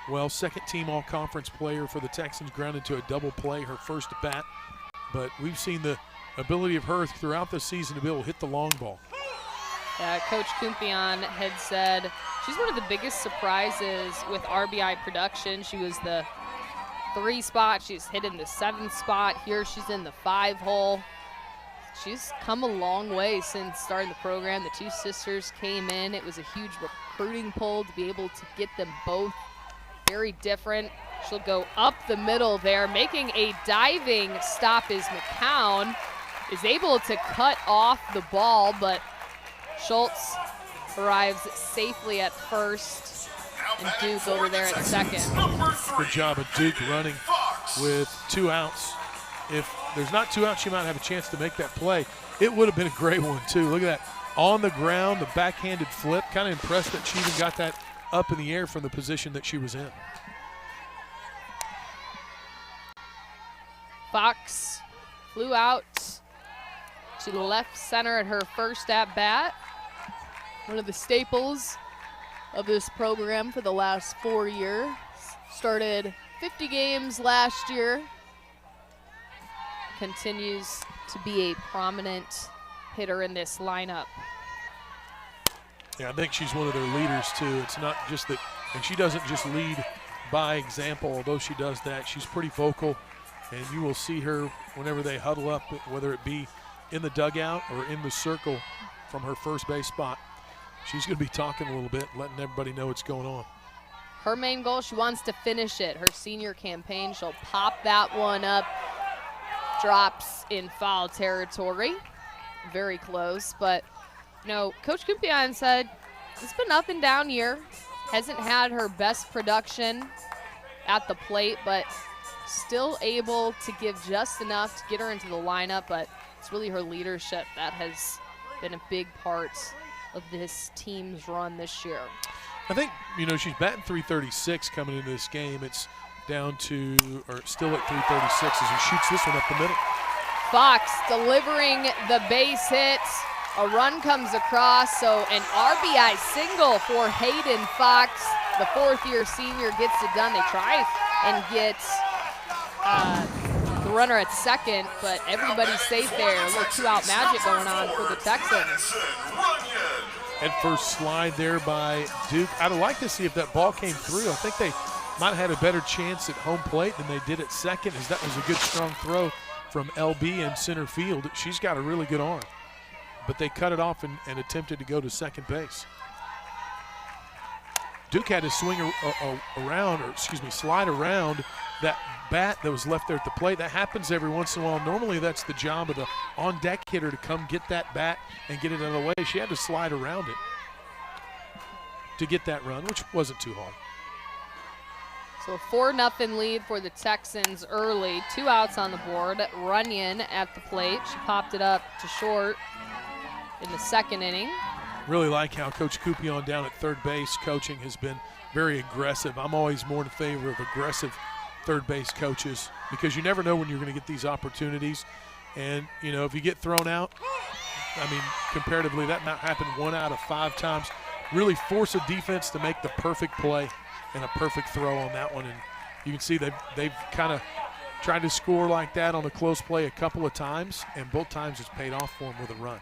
well. Second-team all-conference player for the Texans, grounded to a double play, her first at bat. But we've seen the ability of her throughout the season to be able to hit the long ball. Coach Kumpion had said she's one of the biggest surprises with RBI production. She was the 3 spot. She's hit in the 7th spot. Here she's in the 5 hole. She's come a long way since starting the program. The 2 sisters came in. It was a huge recruiting pull to be able to get them both very different. She'll go up the middle there. Making a diving stop is McCown. Is able to cut off the ball, but Schultz arrives safely at first, and Duke over there at second. Good job of Duke running with 2 outs. If there's not 2 outs, she might have a chance to make that play. It would have been a great one, too. Look at that. On the ground, the backhanded flip. Kind of impressed that she even got that up in the air from the position that she was in. Fox flew out to left center at her first at-bat. One of the staples of this program for the last 4 years. Started 50 games last year. Continues to be a prominent hitter in this lineup. Yeah, I think she's one of their leaders, too. It's not just that, and she doesn't just lead by example, although she does that. She's pretty vocal, and you will see her whenever they huddle up, whether it be in the dugout or in the circle from her first base spot, she's going to be talking a little bit, letting everybody know what's going on. Her main goal, she wants to finish it. Her senior campaign, she'll pop that one up. Drops in foul territory. Very close, but you know, Coach Kumpion said it's been up and down year. Hasn't had her best production at the plate, but still able to give just enough to get her into the lineup. But it's really her leadership that has been a big part of this team's run this year. I think, you know, she's batting .336 coming into this game. It's down to, or still at .336 as he shoots this one up the middle. Fox delivering the base hit. A run comes across, so an RBI single for Hayden Fox. The fourth-year senior gets it done. They try and get the runner at second, but everybody's safe there. A little two-out magic going on for the Texans. And first slide there by Duke. I'd like to see if that ball came through. I think they might have had a better chance at home plate than they did at second, as that was a good strong throw from LB in center field. She's got a really good arm. But they cut it off and attempted to go to second base. Duke had to swing around, or excuse me, slide around that bat that was left there at the plate. That happens every once in a while. Normally that's the job of the on-deck hitter to come get that bat and get it out of the way. She had to slide around it to get that run, which wasn't too hard. So a 4-0 lead for the Texans early. 2 outs on the board. Runyon at the plate. She popped it up to short in the second inning. Really like how Coach Coupion down at third base coaching has been very aggressive. I'm always more in favor of aggressive third base coaches because you never know when you're going to get these opportunities. And, you know, if you get thrown out, I mean, comparatively, that might happen 1 out of 5 times. Really force a defense to make the perfect play and a perfect throw on that one. And you can see they've kind of tried to score like that on a close play a couple of times, and both times it's paid off for them with a run.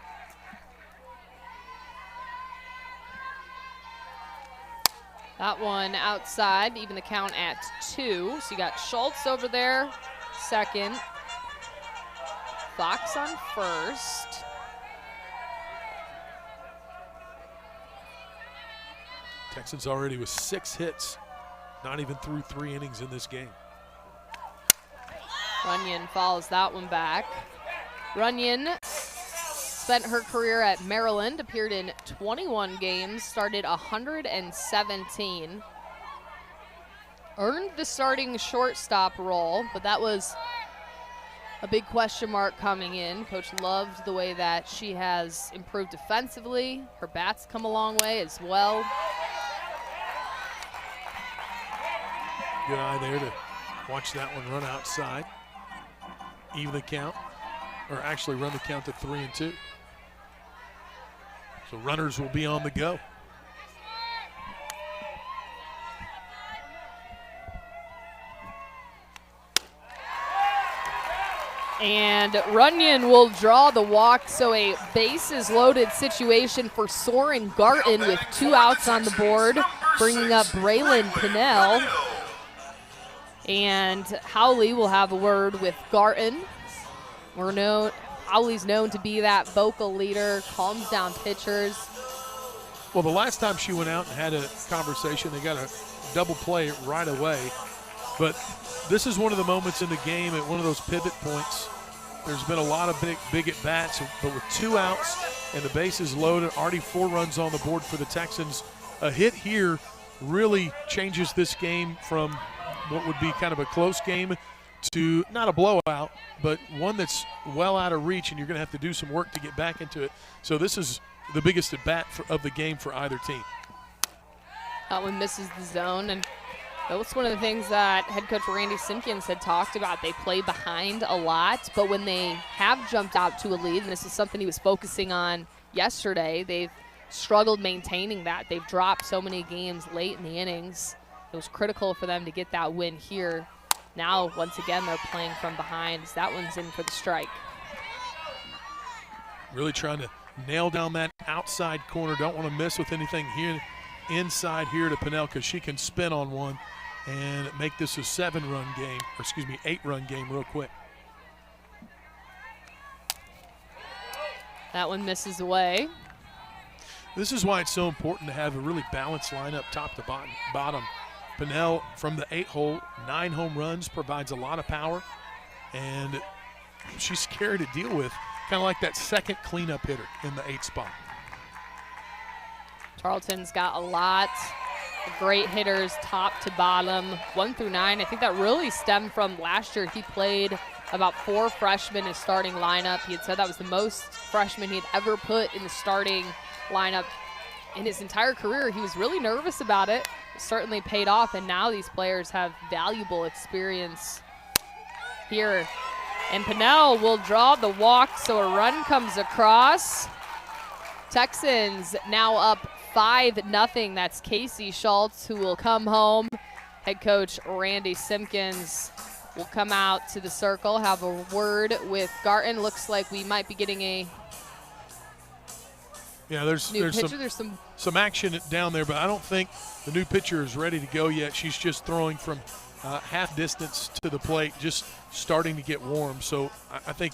That one outside, even the count at 2. So you got Schultz over there, second. Fox on first. Texans already with 6 hits, not even through 3 innings in this game. Runyon follows that one back. Runyon spent her career at Maryland, appeared in 21 games, started 117. Earned the starting shortstop role, but that was a big question mark coming in. Coach loved the way that she has improved defensively. Her bat's come a long way as well. Good eye there to watch that one run outside. Even the count, or actually run the count to 3-2. So runners will be on the go. And Runyon will draw the walk, so a bases-loaded situation for Soren Garton with 2 outs on the board, bringing up Braylon Pinnell. And Howley will have a word with Garton. Howley's known to be that vocal leader, calms down pitchers. Well, the last time she went out and had a conversation, they got a double play right away. But this is one of the moments in the game at one of those pivot points. There's been a lot of big at-bats, but with 2 outs and the bases loaded, already 4 runs on the board for the Texans, a hit here really changes this game from what would be kind of a close game to not a blowout, but one that's well out of reach, and you're going to have to do some work to get back into it. So this is the biggest at-bat of the game for either team. That one misses the zone, and that's one of the things that head coach Randy Simpkins had talked about. They play behind a lot, but when they have jumped out to a lead, and this is something he was focusing on yesterday, they've struggled maintaining that. They've dropped so many games late in the innings. It was critical for them to get that win here. Now, once again, they're playing from behind. That one's in for the strike. Really trying to nail down that outside corner. Don't want to miss with anything here inside here to Pinnell, because she can spin on one and make this a 7-run game, or excuse me, 8-run game real quick. That one misses away. This is why it's so important to have a really balanced lineup top to bottom. Pinnell from the 8-hole, 9 home runs, provides a lot of power, and she's scary to deal with, kind of like that second cleanup hitter in the 8 spot. Tarleton's got a lot of great hitters top to bottom, 1 through 9. I think that really stemmed from last year. He played about 4 freshmen in his starting lineup. He had said that was the most freshmen he had ever put in the starting lineup in his entire career. He was really nervous about it. It certainly paid off, and now these players have valuable experience here. And Pinnell will draw the walk, so a run comes across. Texans now up 5-0. That's Casey Schultz, who will come home. Head coach Randy Simpkins will come out to the circle, have a word with Garton. Looks like we might be getting a there's some action down there, but I don't think the new pitcher is ready to go yet. She's just throwing from half distance to the plate, just starting to get warm. So I think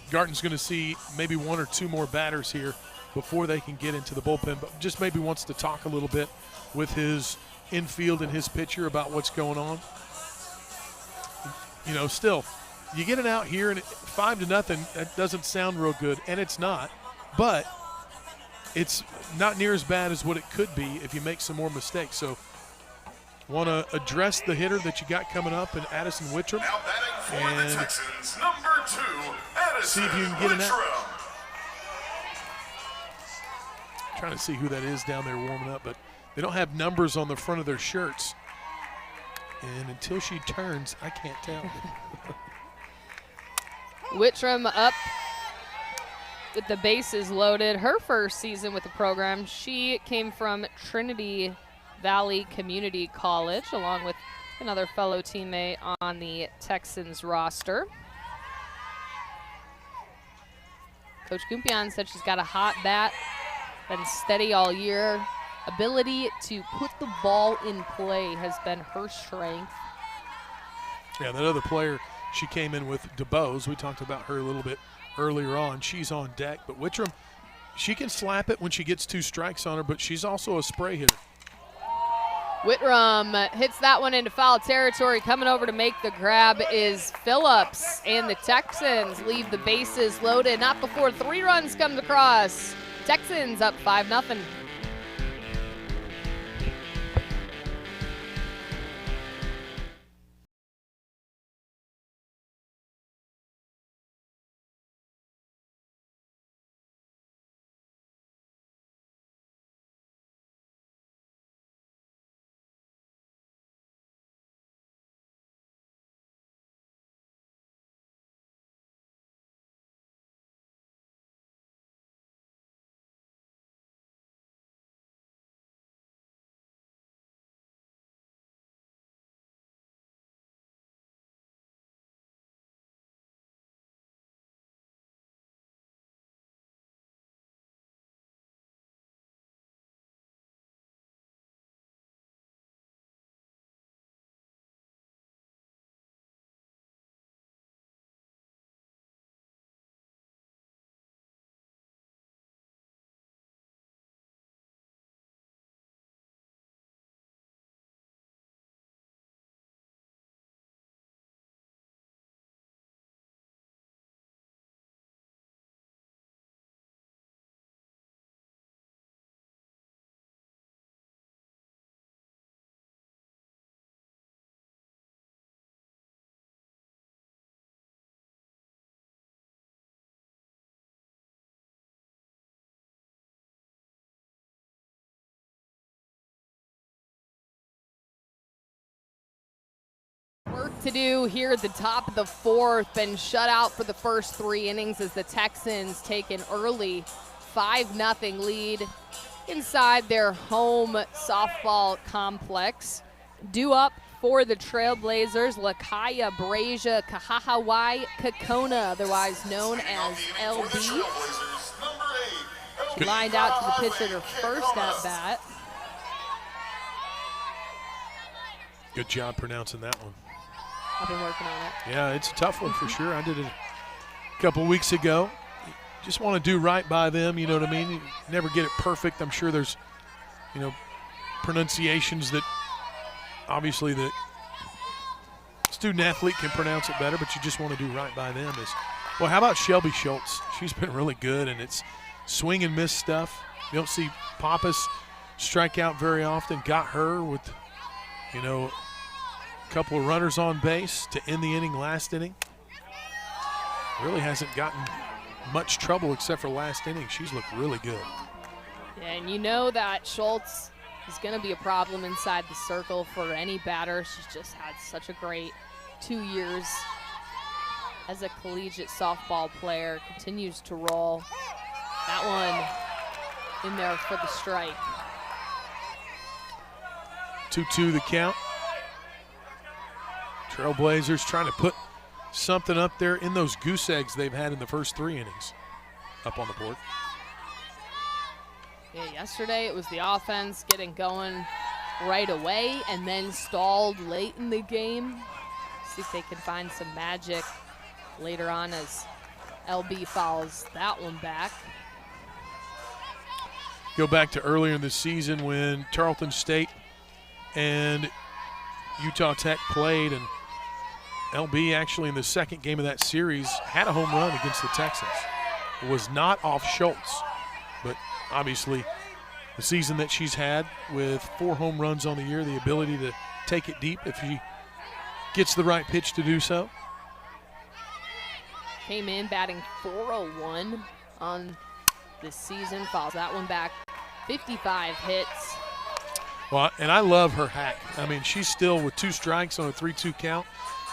Garton's going to see maybe 1 or 2 more batters here before they can get into the bullpen, but just maybe wants to talk a little bit with his infield and his pitcher about what's going on. You know, still, you get it out here and 5-0, that doesn't sound real good, and it's not, but it's not near as bad as what it could be if you make some more mistakes. So want to address the hitter that you got coming up in Addison Wittrum, and the Texans, number 2, Addison see if you can get it out. Wittrum. Trying to see who that is down there warming up, but they don't have numbers on the front of their shirts. And until she turns, I can't tell. Wittrum up with the bases loaded. Her first season with the program, she came from Trinity Valley Community College, along with another fellow teammate on the Texans roster. Coach Gumpian said she's got a hot bat, been steady all year. Ability to put the ball in play has been her strength. Yeah, that other player, she came in with DeBose. We talked about her a little bit earlier on. She's on deck, but Wittrum, she can slap it when she gets 2 strikes on her, but she's also a spray hitter. Wittrum hits that one into foul territory. Coming over to make the grab is Phillips, and the Texans leave the bases loaded. Not before 3 runs come across. Texans up 5-0. Work to do here at the top of the 4th. Been shut out for the first 3 innings as the Texans take an early 5-0 lead inside their home softball complex. Due up for the Trailblazers, Lakaya Brasia Kahahawai Kakona, otherwise known as LB. She lined out to the pitcher her first at-bat. Good job pronouncing that one. I've been working on it. Yeah, it's a tough one for sure. I did it a couple weeks ago. just want to do right by them, you know what I mean? You never get it perfect. I'm sure there's, pronunciations that obviously the student athlete can pronounce it better, but you just want to do right by them. Well, how about Shelby Schultz? She's been really good, and it's swing and miss stuff. You don't see Pappas strike out very often. Got her with, a couple of runners on base to end the inning last inning. Really hasn't gotten much trouble except for last inning. She's looked really good. Yeah, and you know that Schultz is going to be a problem inside the circle for any batter. She's just had such a great 2 years as a collegiate softball player. Continues to roll. That one in there for the strike. 2-2 the count. Trailblazers trying to put something up there in those goose eggs they've had in the first 3 innings up on the board. Yeah, yesterday it was the offense getting going right away and then stalled late in the game. See if they can find some magic later on as LB fouls that one back. Go back to earlier in the season when Tarleton State and Utah Tech played, and LB actually in the second game of that series had a home run against the Texans. It was not off Schultz, but obviously the season that she's had with 4 home runs on the year, the ability to take it deep if she gets the right pitch to do so. Came in batting .401 on this season, fouls that one back. 55 hits. Well, and I love her hack. I mean, she's still with 2 strikes on a 3-2 count.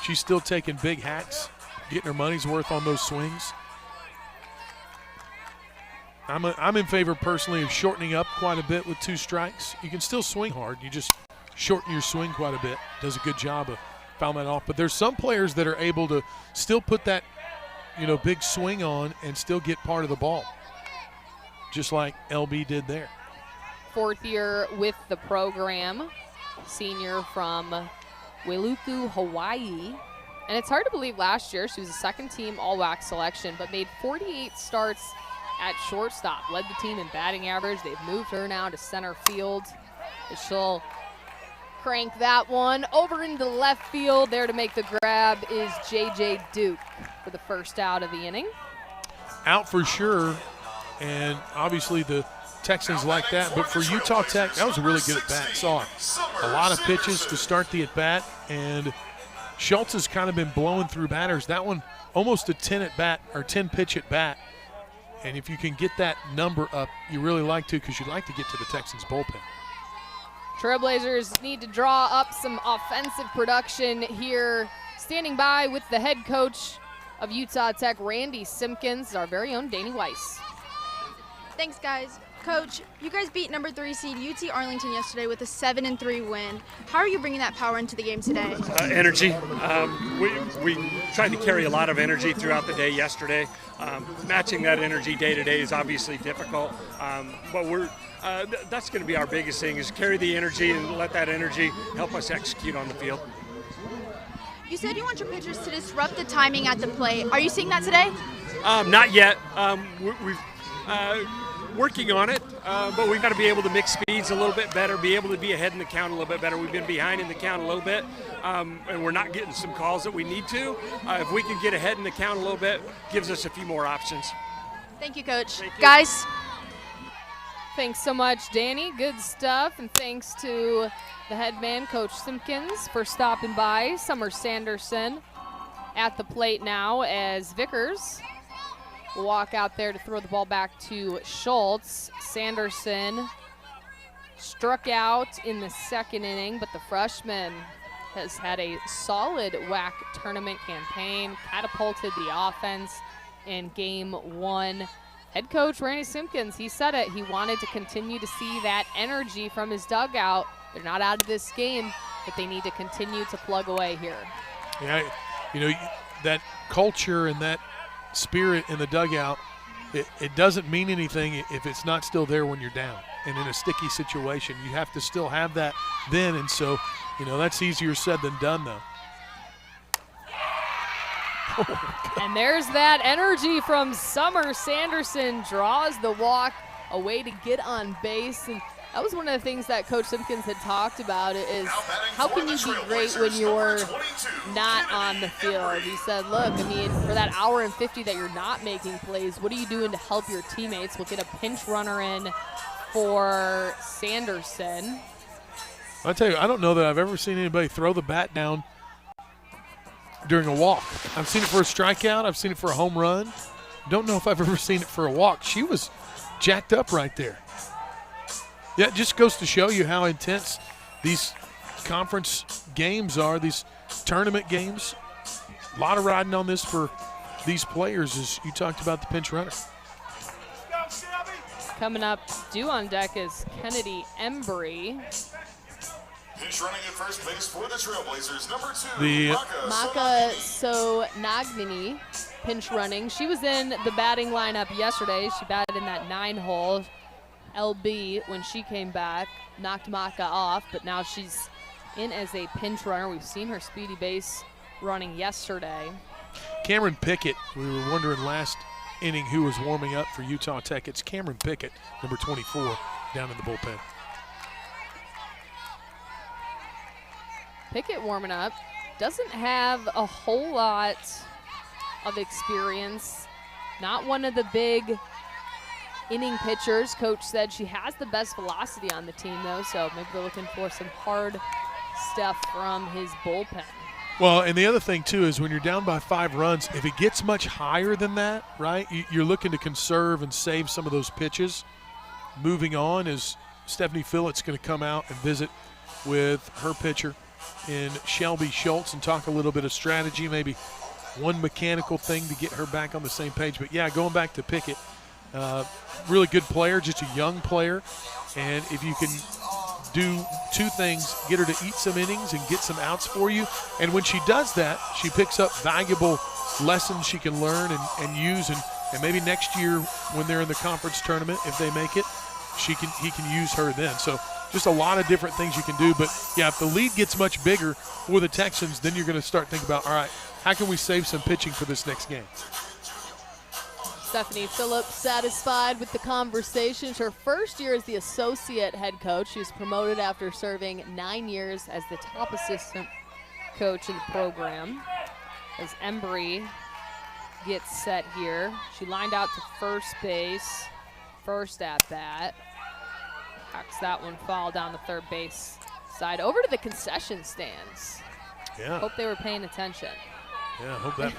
She's still taking big hacks, getting her money's worth on those swings. I'm in favor personally of shortening up quite a bit with 2 strikes. You can still swing hard. You just shorten your swing quite a bit. Does a good job of fouling that off. But there's some players that are able to still put that, big swing on and still get part of the ball, just like LB did there. 4th year with the program, senior from Wailuku, Hawaii. And it's hard to believe last year she was a second-team All-WAC selection, but made 48 starts at shortstop, led the team in batting average. They've moved her now to center field. She'll crank that one over into left field. There to make the grab is J.J. Duke for the first out of the inning. Out for sure, and obviously the Texans like that, but for Utah Tech, that was a really good at-bat. Saw a lot of pitches to start the at-bat, and Schultz has kind of been blowing through batters. That one almost a 10 at-bat or 10-pitch at-bat. And if you can get that number up, you really like to, because you'd like to get to the Texans bullpen. Trailblazers need to draw up some offensive production here. Standing by with the head coach of Utah Tech, Randy Simpkins, our very own Danny Weiss. Thanks, guys. Coach, you guys beat number 3 seed UT Arlington yesterday with a 7-3 win. How are you bringing that power into the game today? Energy. We tried to carry a lot of energy throughout the day yesterday. Matching that energy day to day is obviously difficult, but that's going to be our biggest thing, is carry the energy and let that energy help us execute on the field. You said you want your pitchers to disrupt the timing at the plate. Are you seeing that today? Not yet. We've working on it, but we've got to be able to mix speeds a little bit better, be able to be ahead in the count a little bit better. We've been behind in the count a little bit, and we're not getting some calls that we need to. If we can get ahead in the count a little bit, gives us a few more options. Thank you, Coach. Thank you. Guys. Thanks so much, Danny. Good stuff, and thanks to the head man, Coach Simpkins, for stopping by. Summer Sanderson at the plate now as Vickers will walk out there to throw the ball back to Schultz. Sanderson struck out in the second inning, but the freshman has had a solid WAC tournament campaign, catapulted the offense in game 1. Head coach Randy Simpkins, he said it. He wanted to continue to see that energy from his dugout. They're not out of this game, but they need to continue to plug away here. Yeah, that culture and that spirit in the dugout, it doesn't mean anything if it's not still there when you're down and in a sticky situation. You have to still have that then, and so that's easier said than done, though. And there's that energy from Summer Sanderson, draws the walk, a way to get on base. And that was one of the things that Coach Simpkins had talked about, is how can you be great when you're not on the field? He said, look, I mean, for that hour and 50 that you're not making plays, what are you doing to help your teammates? We'll get a pinch runner in for Sanderson. I'll tell you, I don't know that I've ever seen anybody throw the bat down during a walk. I've seen it for a strikeout. I've seen it for a home run. Don't know if I've ever seen it for a walk. She was jacked up right there. Yeah, it just goes to show you how intense these conference games are, these tournament games. A lot of riding on this for these players, as you talked about the pinch runner. Coming up, due on deck is Kennedy Embry. Pinch running at first base for the Trailblazers, number 2, The Maka Sonagnini, pinch running. She was in the batting lineup yesterday. She batted in that 9-hole. LB, when she came back, knocked Maka off, but now she's in as a pinch runner. We've seen her speedy base running yesterday. Cameron Pickett, we were wondering last inning who was warming up for Utah Tech. It's Cameron Pickett, number 24, down in the bullpen. Pickett warming up. Doesn't have a whole lot of experience. Not one of the big inning pitchers. Coach said she has the best velocity on the team, though, so maybe they're looking for some hard stuff from his bullpen. Well, and the other thing, too, is when you're down by 5 runs, if it gets much higher than that, right, you're looking to conserve and save some of those pitches. Moving on is Stephanie Fillett's going to come out and visit with her pitcher in Shelby Schultz and talk a little bit of strategy, maybe one mechanical thing to get her back on the same page. But, yeah, going back to Pickett, really good player, just a young player. And if you can do 2 things, get her to eat some innings and get some outs for you. And when she does that, she picks up valuable lessons she can learn and use. And maybe next year when they're in the conference tournament, if they make it, he can use her then. So just a lot of different things you can do. But, yeah, if the lead gets much bigger for the Texans, then you're going to start thinking about, all right, how can we save some pitching for this next game? Stephanie Phillips satisfied with the conversations. Her first year as the associate head coach. She was promoted after serving 9 years as the top assistant coach in the program. As Embry gets set here, she lined out to first base, first at bat. Hacks that one foul down the third base side. Over to the concession stands. Yeah. Hope they were paying attention. Yeah, I hope that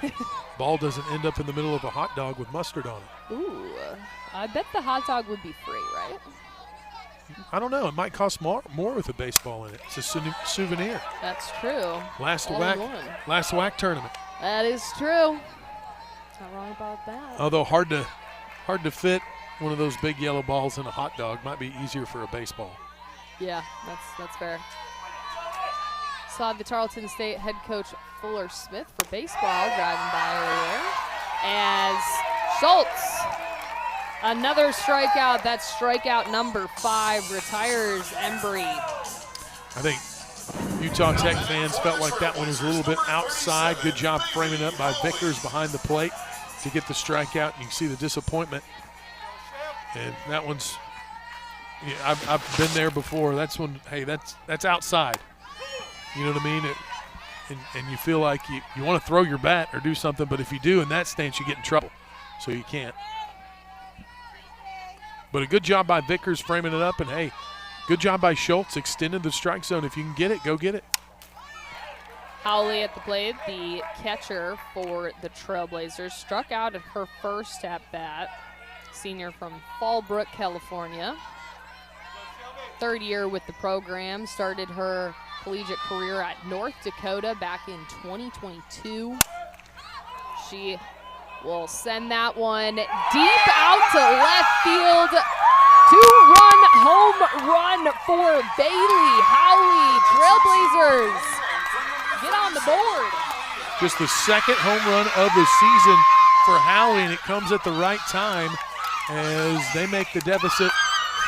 ball doesn't end up in the middle of a hot dog with mustard on it. Ooh, I bet the hot dog would be free, right? I don't know. It might cost more with a baseball in it. It's a souvenir. That's true. Last WAC tournament. That is true. Not wrong about that. Although hard to fit one of those big yellow balls in a hot dog. Might be easier for a baseball. Yeah, that's fair. Saw the Tarleton State head coach Fuller Smith for baseball driving by earlier. As Schultz, another strikeout. That's strikeout number 5, retires Embry. I think Utah Tech fans felt like that one was a little bit outside. Good job framing up by Vickers behind the plate to get the strikeout. You can see the disappointment. And that one's, yeah, I've been there before. That's when, hey, that's outside. You know what I mean? And you feel like you want to throw your bat or do something, but if you do in that stance, you get in trouble. So you can't. But a good job by Vickers framing it up, and hey, good job by Schultz extending the strike zone. If you can get it, go get it. Howley at the plate, the catcher for the Trailblazers, struck out at her first at-bat. Senior from Fallbrook, California. 3rd year with the program, started her collegiate career at North Dakota back in 2022. She will send that one deep out to left field. 2-run home run for Bailey Howley. Trailblazers get on the board. Just the 2nd home run of the season for Howley, and it comes at the right time as they make the deficit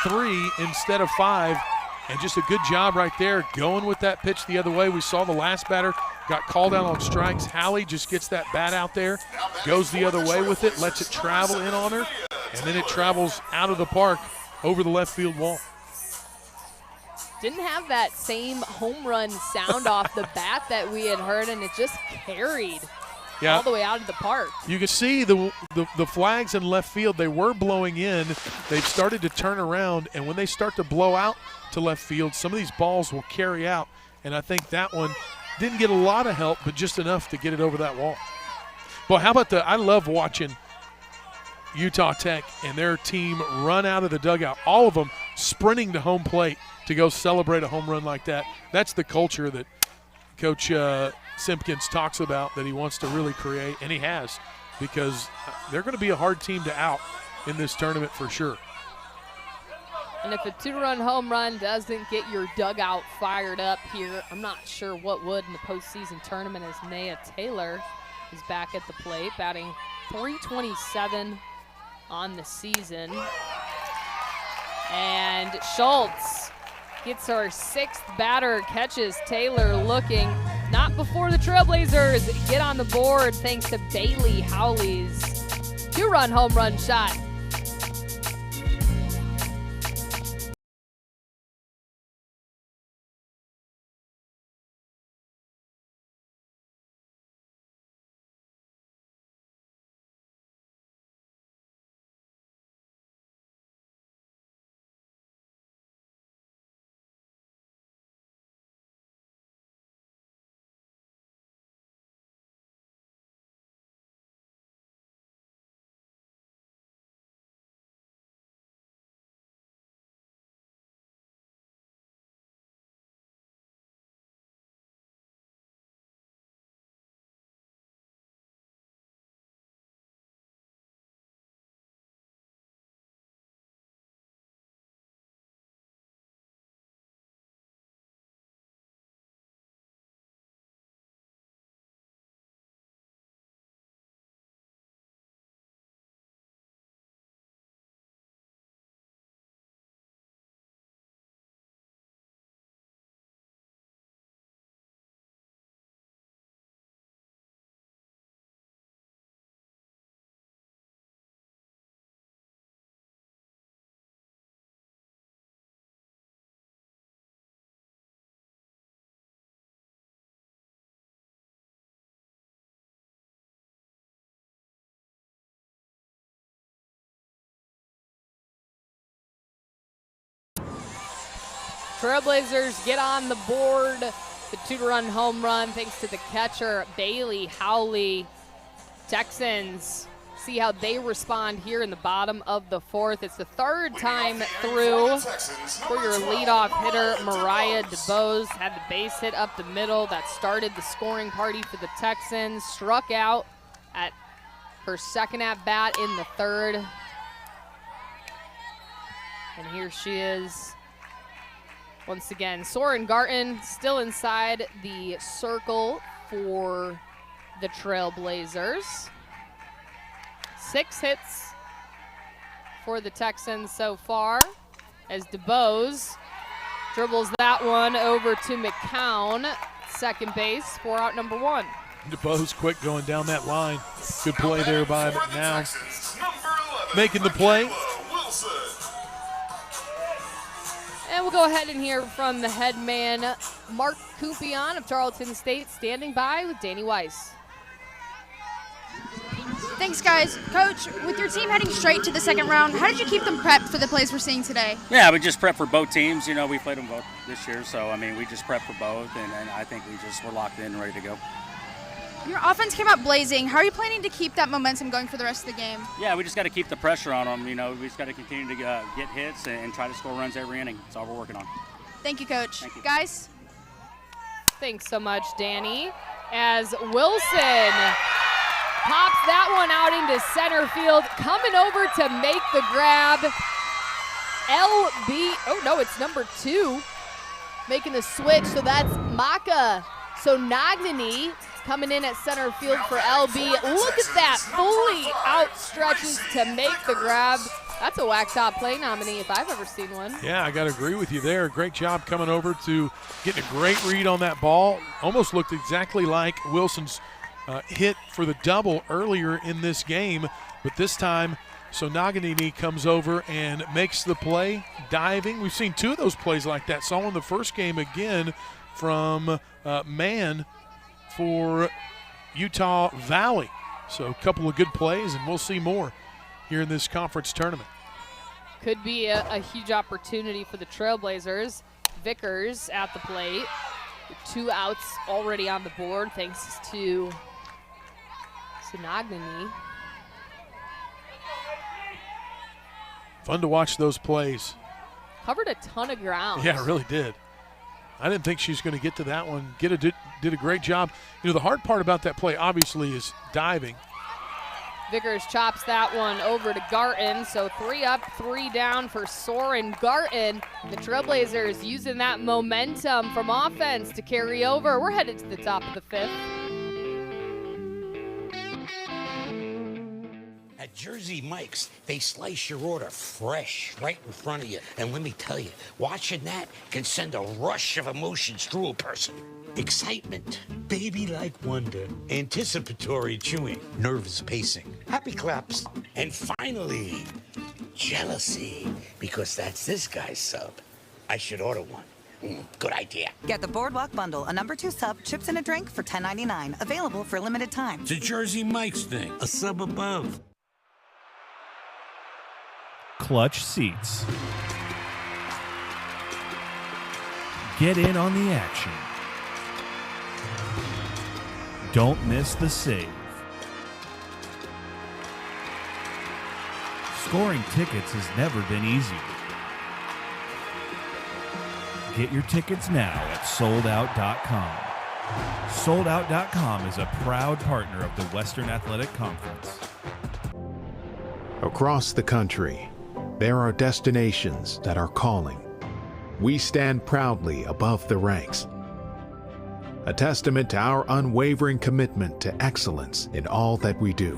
3 instead of 5. And just a good job right there going with that pitch the other way. We saw the last batter got called out on strikes. Hallie just gets that bat out there, goes the other way with it, lets it travel in on her, and then it travels out of the park over the left field wall. Didn't have that same home run sound off the bat that we had heard, and it just carried all the way out of the park. You can see the flags in left field, they were blowing in. They've started to turn around, and when they start to blow out to left field, some of these balls will carry out, and I think that one didn't get a lot of help, but just enough to get it over that wall. Well, how about I love watching Utah Tech and their team run out of the dugout, all of them sprinting to home plate to go celebrate a home run like that. That's the culture that Coach Simpkins talks about that he wants to really create, and he has, because they're going to be a hard team to out in this tournament for sure. And if a 2-run home run doesn't get your dugout fired up here, I'm not sure what would in the postseason tournament, as Naya Taylor is back at the plate, batting .327 on the season. And Schultz gets our 6th batter, catches Taylor looking. Not before the Trailblazers get on the board thanks to Bailey Howley's 2-run home run shot. Trailblazers get on the board. The 2-run home run thanks to the catcher, Bailey Howley. Texans see how they respond here in the bottom of the 4th. It's the 3rd time through for your leadoff hitter, Mariah DeBose. Had the base hit up the middle. That started the scoring party for the Texans. Struck out at her 2nd at-bat in the 3rd. And here she is. Once again, Soren Garten still inside the circle for the Trailblazers. 6 hits for the Texans so far, as DeBose dribbles that one over to McCown, second base, for out number 1. DeBose quick going down that line. Good play there by McNown. Making the play. And we'll go ahead and hear from the head man, Mark Kumpion of Tarleton State, standing by with Danny Weiss. Thanks, guys. Coach, with your team heading straight to the 2nd round, how did you keep them prepped for the plays we're seeing today? Yeah, we just prepped for both teams. You know, we played them both this year, so, I mean, we just prepped for both, and I think we just were locked in and ready to go. Your offense came out blazing. How are you planning to keep that momentum going for the rest of the game? Yeah, we just got to keep the pressure on them. You know, we just got to continue to get hits and try to score runs every inning. That's all we're working on. Thank you, Coach. Thank you. Guys? Thanks so much, Danny. As Wilson pops that one out into center field, coming over to make the grab. It's number 2 making the switch, so that's Maka Sonagnani coming in at center field for LB. Look at that, fully outstretches to make the grab. That's a WAC Top Play nominee if I've ever seen one. Yeah, I got to agree with you there. Great job coming over to getting a great read on that ball. Almost looked exactly like Wilson's hit for the double earlier in this game, but this time Sonaganini comes over and makes the play, diving. We've seen two of those plays like that. Saw in the first game again from Mann for Utah Valley. So a couple of good plays, and we'll see more here in this conference tournament. Could be a huge opportunity for the Trailblazers. Vickers at the plate. 2 outs already on the board thanks to Sonaganini. Fun to watch those plays. Covered a ton of ground. Yeah, it really did. I didn't think she was going to get to that one. Did a great job. You know, the hard part about that play obviously is diving. Vickers chops that one over to Garton. So 3 up, 3 down for Soren Garton. The Trailblazers using that momentum from offense to carry over. We're headed to the top of the 5th. At Jersey Mike's, they slice your order fresh right in front of you. And let me tell you, watching that can send a rush of emotions through a person. Excitement, baby-like wonder, anticipatory chewing, nervous pacing, happy claps, and finally, jealousy, because that's this guy's sub. I should order one. Good idea. Get the Boardwalk Bundle, a number 2 sub, chips and a drink for $10.99. Available for a limited time. It's a Jersey Mike's thing, a sub above. Clutch seats. Get in on the action. Don't miss the save. Scoring tickets has never been easier. Get your tickets now at soldout.com. Soldout.com is a proud partner of the Western Athletic Conference. Across the country, there are destinations that are calling. We stand proudly above the ranks, a testament to our unwavering commitment to excellence in all that we do.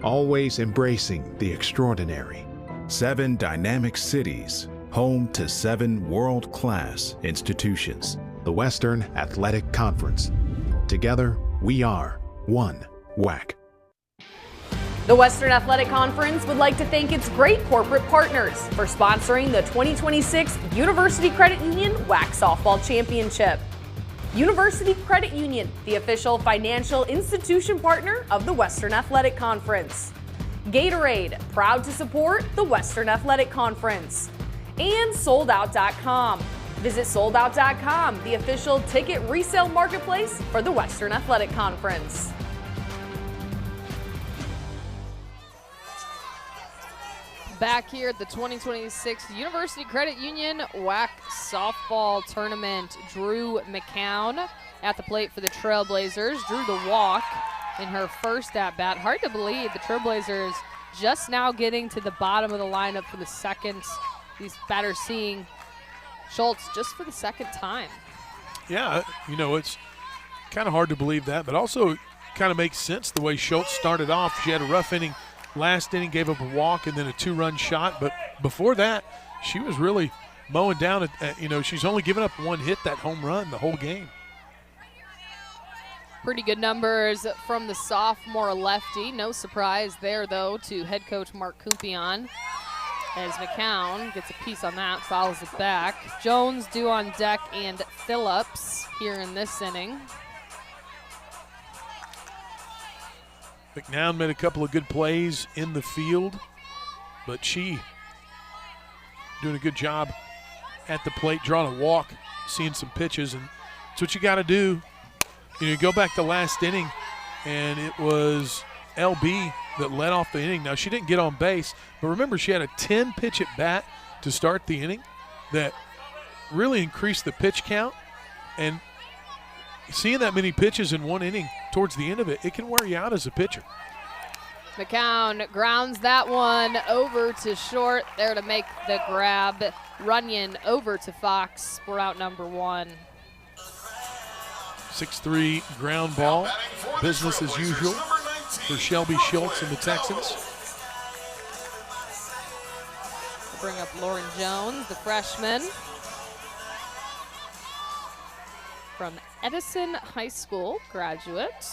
Always embracing the extraordinary. 7 dynamic cities, home to 7 world-class institutions. The Western Athletic Conference. Together, we are one WAC. The Western Athletic Conference would like to thank its great corporate partners for sponsoring the 2026 University Credit Union WAC Softball Championship. University Credit Union, the official financial institution partner of the Western Athletic Conference. Gatorade, proud to support the Western Athletic Conference. And SoldOut.com. Visit SoldOut.com, the official ticket resale marketplace for the Western Athletic Conference. Back here at the 2026 University Credit Union WAC Softball Tournament, Drew McCown at the plate for the Trailblazers. Drew the walk in her first at-bat. Hard to believe the Trailblazers just now getting to the bottom of the lineup for the second. These batters seeing Schultz just for the second time. Yeah, you know, it's kind of hard to believe that, but also kind of makes sense the way Schultz started off. She had a rough inning last inning, gave up a walk and then a 2-run shot, but before that, she was really mowing down. You know, she's only given up 1 hit, that home run, the whole game. Pretty good numbers from the sophomore lefty. No surprise there, though, to head coach Mark Kumpion, as McCown gets a piece on that, fouls it back. Jones due on deck and Phillips here in this inning. McNown made a couple of good plays in the field, but she doing a good job at the plate, drawing a walk, seeing some pitches, and that's what you got to do. You know, you go back to last inning, and it was LB that led off the inning. Now, she didn't get on base, but remember, she had a 10-pitch at bat to start the inning that really increased the pitch count, and seeing that many pitches in 1 inning towards the end of it, it can wear you out as a pitcher. McCown grounds that one over to short, there to make the grab. Runyon over to Fox. We're out number 1. 6-3 ground ball. Business as usual for Shelby Schultz and the Texans. Bring up Lauren Jones, the freshman from Edison High School graduate.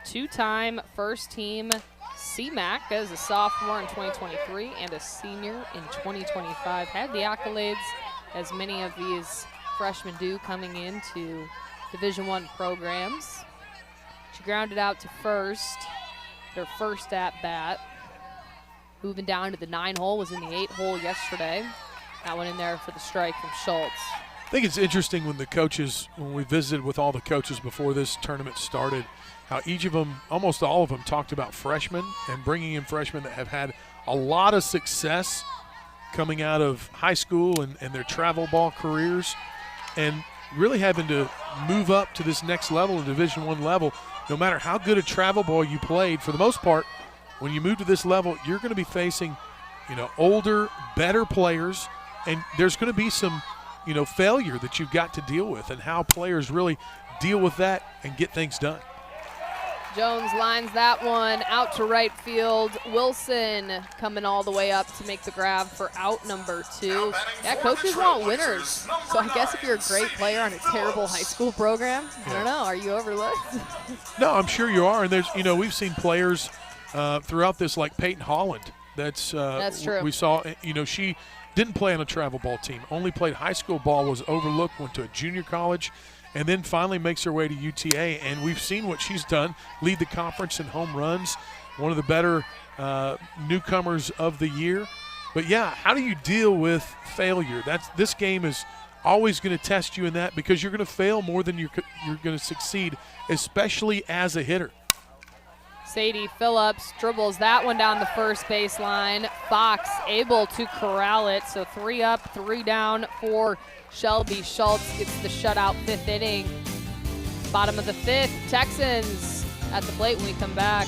Two-time first-team CMAC as a sophomore in 2023 and a senior in 2025. Had the accolades, as many of these freshmen do, coming into Division I programs. She grounded out to first, their first at-bat. Moving down to the 9-hole, was in the 8-hole yesterday. That one in there for the strike from Schultz. I think it's interesting when the coaches, when we visited with all the coaches before this tournament started, how each of them, almost all of them, talked about freshmen and bringing in freshmen that have had a lot of success coming out of high school and their travel ball careers, and really having to move up to this next level, the Division I level. No matter how good a travel ball you played, for the most part, when you move to this level, you're going to be facing, older, better players, and there's going to be some, failure that you've got to deal with, and how players really deal with that and get things done. Jones lines that one out to right field. Wilson coming all the way up to make the grab for out number 2. Yeah, coaches want winners. So I guess if you're a great player on a terrible high school program, I don't know, are you overlooked? No, I'm sure you are. And there's, we've seen players throughout this like Peyton Holland. That's true. We saw, she didn't play on a travel ball team, only played high school ball, was overlooked, went to a junior college, and then finally makes her way to UTA. And we've seen what she's done, lead the conference in home runs, one of the better newcomers of the year. But, yeah, how do you deal with failure? This game is always going to test you in that, because you're going to fail more than you're going to succeed, especially as a hitter. Sadie Phillips dribbles that one down the first baseline. Fox able to corral it, so 3 up, 3 down for Shelby Schultz. Gets the shutout 5th inning. Bottom of the 5th, Texans at the plate when we come back.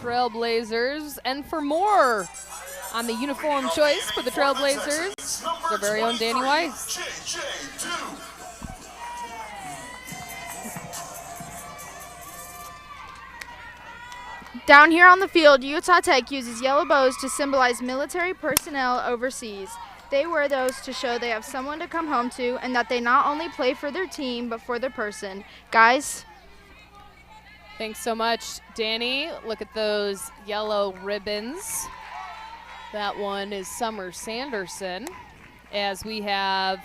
Trailblazers, and for more on the uniform choice for the Trailblazers, their very own Danny Weiss. Down here on the field, Utah Tech uses yellow bows to symbolize military personnel overseas. They wear those to show they have someone to come home to, and that they not only play for their team, but for their person. Guys? Thanks so much, Danny. Look at those yellow ribbons. That one is Summer Sanderson. As we have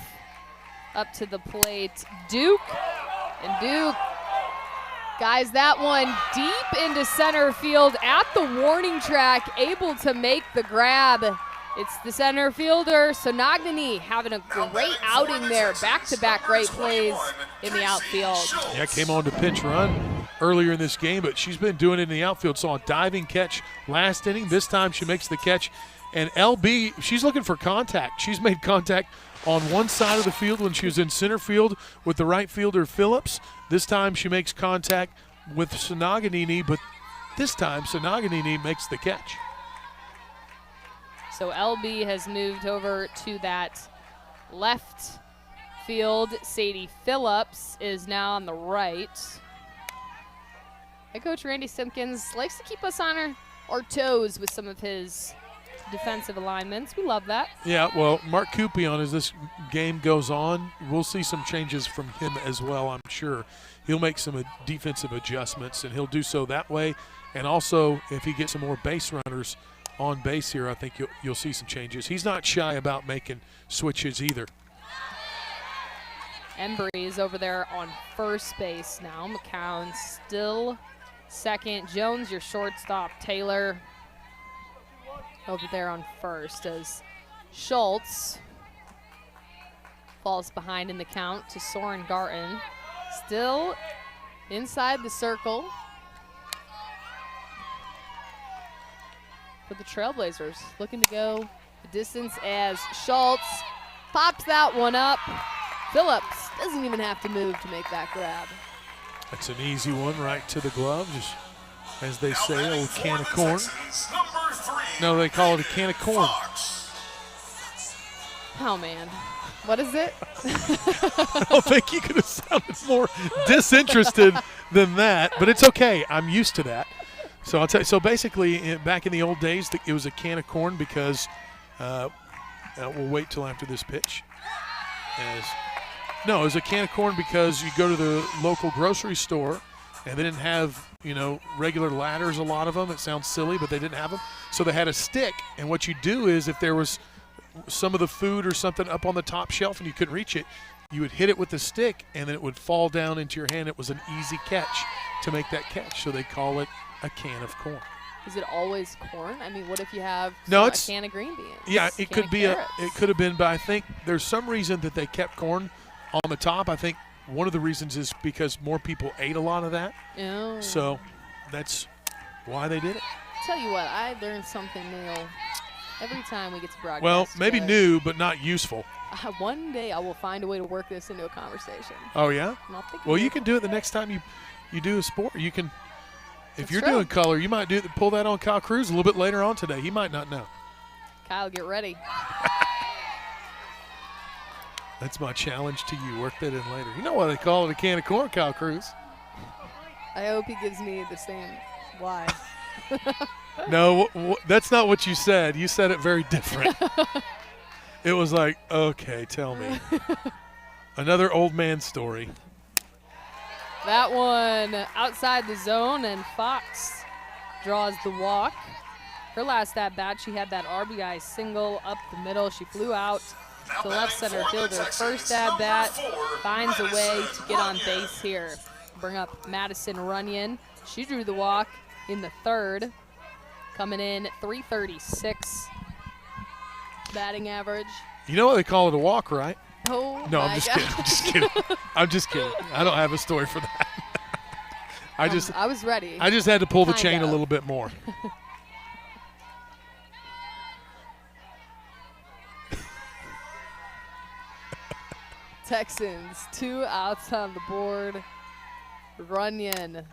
up to the plate, Duke. And Duke, guys, that one deep into center field at the warning track, able to make the grab. It's the center fielder, Sonagnani, having a great outing there. Back-to-back great plays in the outfield. Yeah, came on to pinch run earlier in this game, but she's been doing it in the outfield. Saw a diving catch last inning. This time she makes the catch. And LB, she's looking for contact. She's made contact on one side of the field when she was in center field with the right fielder Phillips. This time she makes contact with Sanaganini, but this time Sanaganini makes the catch. So LB has moved over to that left field. Sadie Phillips is now on the right. Head coach Randy Simpkins likes to keep us on our toes with some of his defensive alignments. We love that. Yeah, well, Mark Coupion, as this game goes on, we'll see some changes from him as well, I'm sure. He'll make some defensive adjustments, and he'll do so that way. And also, if he gets some more base runners on base here, I think you'll see some changes. He's not shy about making switches either. Embry is over there on first base now. McCown still second. Jones, your shortstop. Taylor over there on first as Schultz falls behind in the count to Soren Garten. Still inside the circle for the Trailblazers. Looking to go the distance as Schultz pops that one up. Phillips doesn't even have to move to make that grab. That's an easy one right to the glove, just as they say, a little can of corn. No, they call it a can of corn. Oh, man. What is it? I don't think you could have sounded more disinterested than that, but it's okay. I'm used to that. So I'll tell you. So basically, back in the old days, it was a can of corn because we'll wait till after this pitch. No, it was a can of corn because you go to the local grocery store and they didn't have, regular ladders, a lot of them. It sounds silly, but they didn't have them. So they had a stick, and what you do is if there was some of the food or something up on the top shelf and you couldn't reach it, you would hit it with the stick, and then it would fall down into your hand. It was an easy catch to make that catch, so they call it a can of corn. Is it always corn? I mean, what if you have a can of green beans? Yeah, it could be it could have been, but I think there's some reason that they kept corn on the top. I think one of the reasons is because more people ate a lot of that. Oh. So that's why they did it. Tell you what, I learned something new every time we get to broadcast. Well, maybe new, but not useful. One day I will find a way to work this into a conversation. Oh, yeah? Well, you can do it the next time you do a sport. You can, if you're doing color, you might pull that on Kyle Cruz a little bit later on today. He might not know. Kyle, get ready. That's my challenge to you. Work that in later. You know why they call it a can of corn, Kyle Cruz? I hope he gives me the same why. No, that's not what you said. You said it very different. It was like, okay, tell me. Another old man story. That one outside the zone, and Fox draws the walk. Her last at-bat, she had that RBI single up the middle. She flew out to left center fielder. First at-bat, finds a way to get on base here. Bring up Madison Runyon. She drew the walk in the third. Coming in 336 batting average. You know what they call it, a walk, right? Oh, no, I'm just kidding. I'm just kidding. I'm just kidding. I don't have a story for that. I was ready. I just had to pull the chain a little bit more. Texans, 2 outs on the board. Runyon,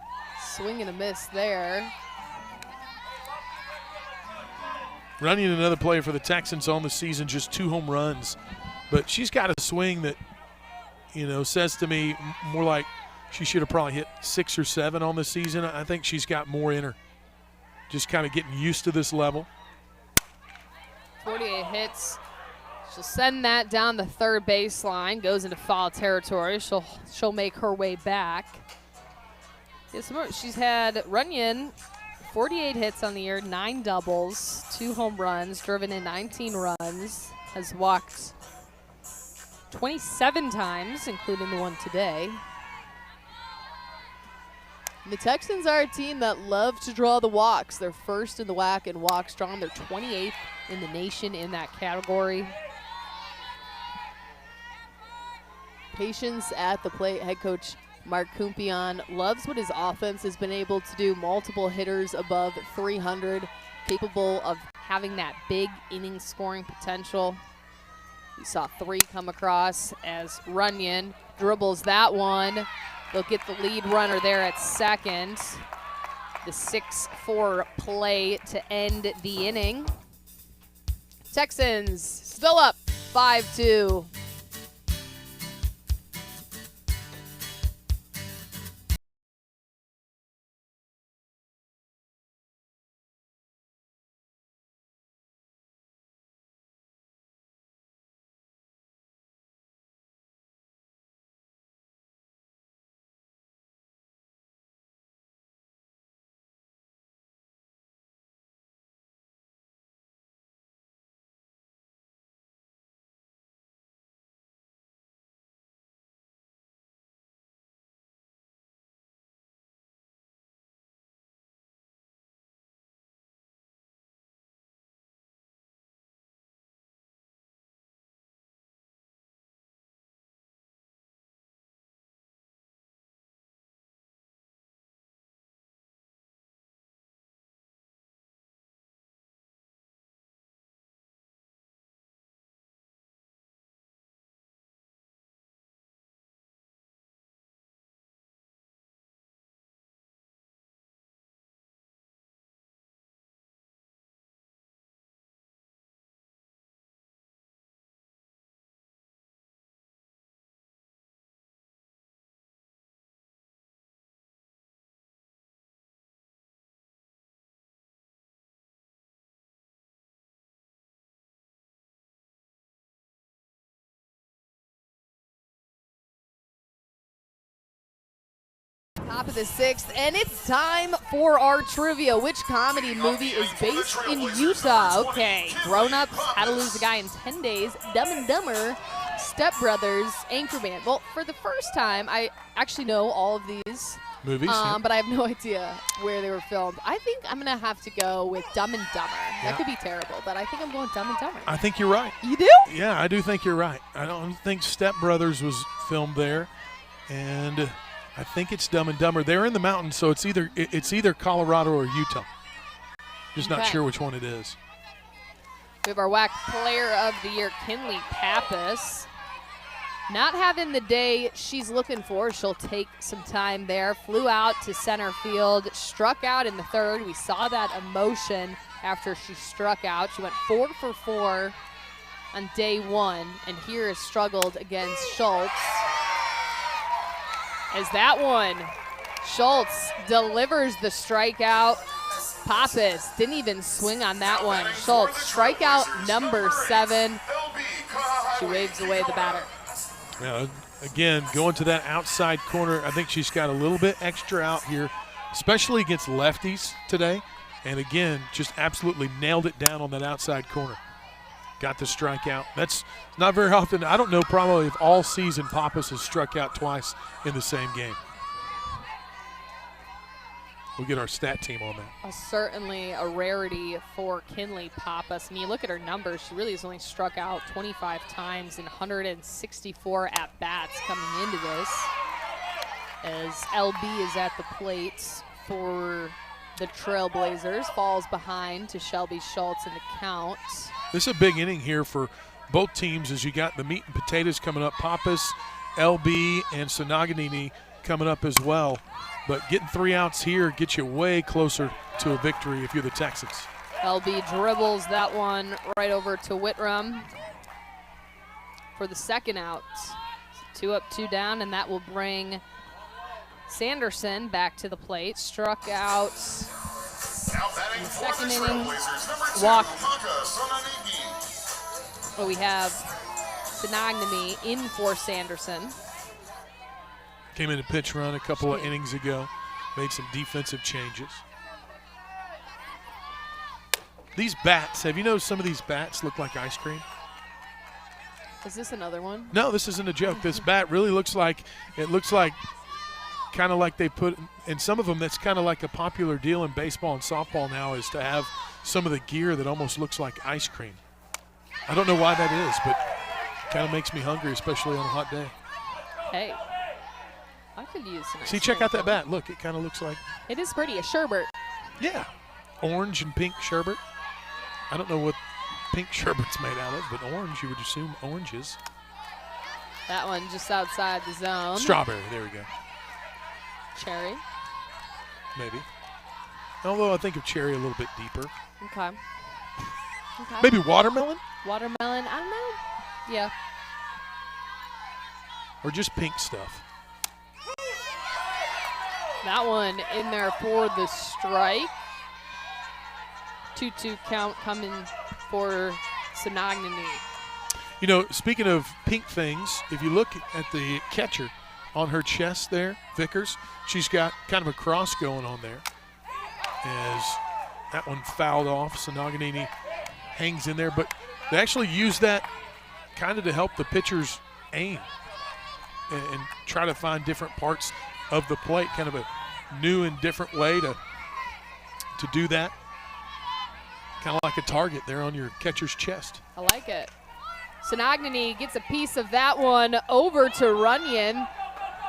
swing and a miss there. Runyon, another player for the Texans on the season, just 2 home runs. But she's got a swing that, says to me more like she should have probably hit 6 or 7 on the season. I think she's got more in her. Just kind of getting used to this level. 48 hits. She'll send that down the third baseline. Goes into foul territory. She'll make her way back. She's had Runyon 48 hits on the year, 9 doubles, 2 home runs, driven in 19 runs, has walked 27 times, including the one today. And the Texans are a team that love to draw the walks. They're first in the WAC in walks drawn. They're 28th in the nation in that category. Patience at the plate. Head coach Mark Kumpion loves what his offense has been able to do. Multiple hitters above 300, capable of having that big inning scoring potential. We saw 3 come across as Runyon dribbles that one They'll get the lead runner there at second. The 6-4 play to end the inning. Texans still up 5-2. Top of the 6th, and it's time for our trivia. Which comedy movie is based in Utah? Okay, Grown Ups, How to Lose a Guy in 10 Days, Dumb and Dumber, Step Brothers, Anchorman. Well, for the first time, I actually know all of these movies, but I have no idea where they were filmed. I think I'm going to have to go with Dumb and Dumber. That could be terrible, but I think I'm going Dumb and Dumber. I think you're right. You do? Yeah, I do think you're right. I don't think Step Brothers was filmed there, and I think it's Dumb and Dumber. They're in the mountains, so it's either Colorado or Utah. Just not sure which one it is. We have our WAC Player of the Year, Kinley Pappas. Not having the day she's looking for. She'll take some time there. Flew out to center field, struck out in the 3rd. We saw that emotion after she struck out. She went 4 for 4 on day 1, and here has struggled against Schultz. As that one, Schultz delivers the strikeout. Pappas didn't even swing on that one. Schultz, strikeout number 7. She waves away the batter. Yeah, again, going to that outside corner, I think she's got a little bit extra out here, especially against lefties today. And again, just absolutely nailed it down on that outside corner. Got the strikeout. That's not very often. I don't know probably if all season Pappas has struck out twice in the same game. We'll get our stat team on that. Certainly a rarity for Kinley Pappas. And you look at her numbers, she really has only struck out 25 times in 164 at-bats coming into this. As LB is at the plate for the Trailblazers, falls behind to Shelby Schultz in the count. This is a big inning here for both teams as you got the meat and potatoes coming up. Pappas, LB, and Sonaganini coming up as well. But getting 3 outs here gets you way closer to a victory if you're the Texans. LB dribbles that one right over to Whitram for the 2nd out. 2 up, 2 down, and that will bring Sanderson back to the plate. Struck out in the 2nd inning. Walk. Well, we have Sonaganini in for Sanderson. Came in a pitch run a couple of innings ago. Made some defensive changes. These bats, have you noticed some of these bats look like ice cream? Is this another one? No, this isn't a joke. This bat really looks like kind of like they put, and some of them that's kind of like a popular deal in baseball and softball now is to have some of the gear that almost looks like ice cream. I don't know why that is, but it kind of makes me hungry, especially on a hot day. Hey, I could use some. See, check out that bat. Look, it kind of looks like. It is pretty, a sherbet. Yeah, orange and pink sherbet. I don't know what pink sherbet's made out of, but orange, you would assume oranges. That one just outside the zone. Strawberry, there we go. Cherry. Maybe. Although I think of cherry a little bit deeper. Okay. Okay. Maybe watermelon? Watermelon, I don't know. Yeah. Or just pink stuff. That one in there for the strike. 2-2 count coming for Sanagnany. You know, speaking of pink things, if you look at the catcher on her chest there, Vickers, she's got kind of a cross going on there. As that one fouled off, Sanagnany hangs in there. But they actually use that kind of to help the pitchers aim and try to find different parts of the plate, kind of a new and different way to do that. Kind of like a target there on your catcher's chest. I like it. Sanagnany gets a piece of that one over to Runyon.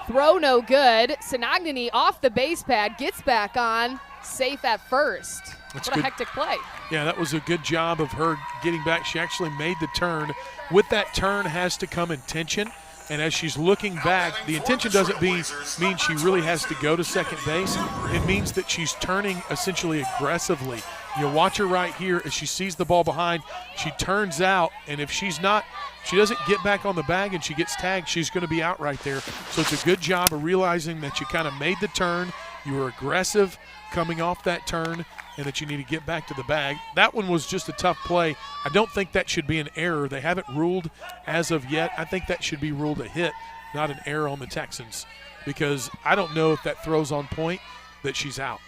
Throw no good. Sanagnany off the base pad, gets back on, safe at first. That's what good. A hectic play. Yeah, that was a good job of her getting back. She actually made the turn. With that turn has to come intention. And as she's looking back, the intention doesn't mean she really has to go to second base. It means that she's turning essentially aggressively. You watch her right here as she sees the ball behind. She turns out, and if she doesn't get back on the bag and she gets tagged, she's going to be out right there. So it's a good job of realizing that you kind of made the turn. You were aggressive coming off that turn, and that you need to get back to the bag. That one was just a tough play. I don't think that should be an error. They haven't ruled as of yet. I think that should be ruled a hit, not an error on the Texans, because I don't know if that throws on point that she's out.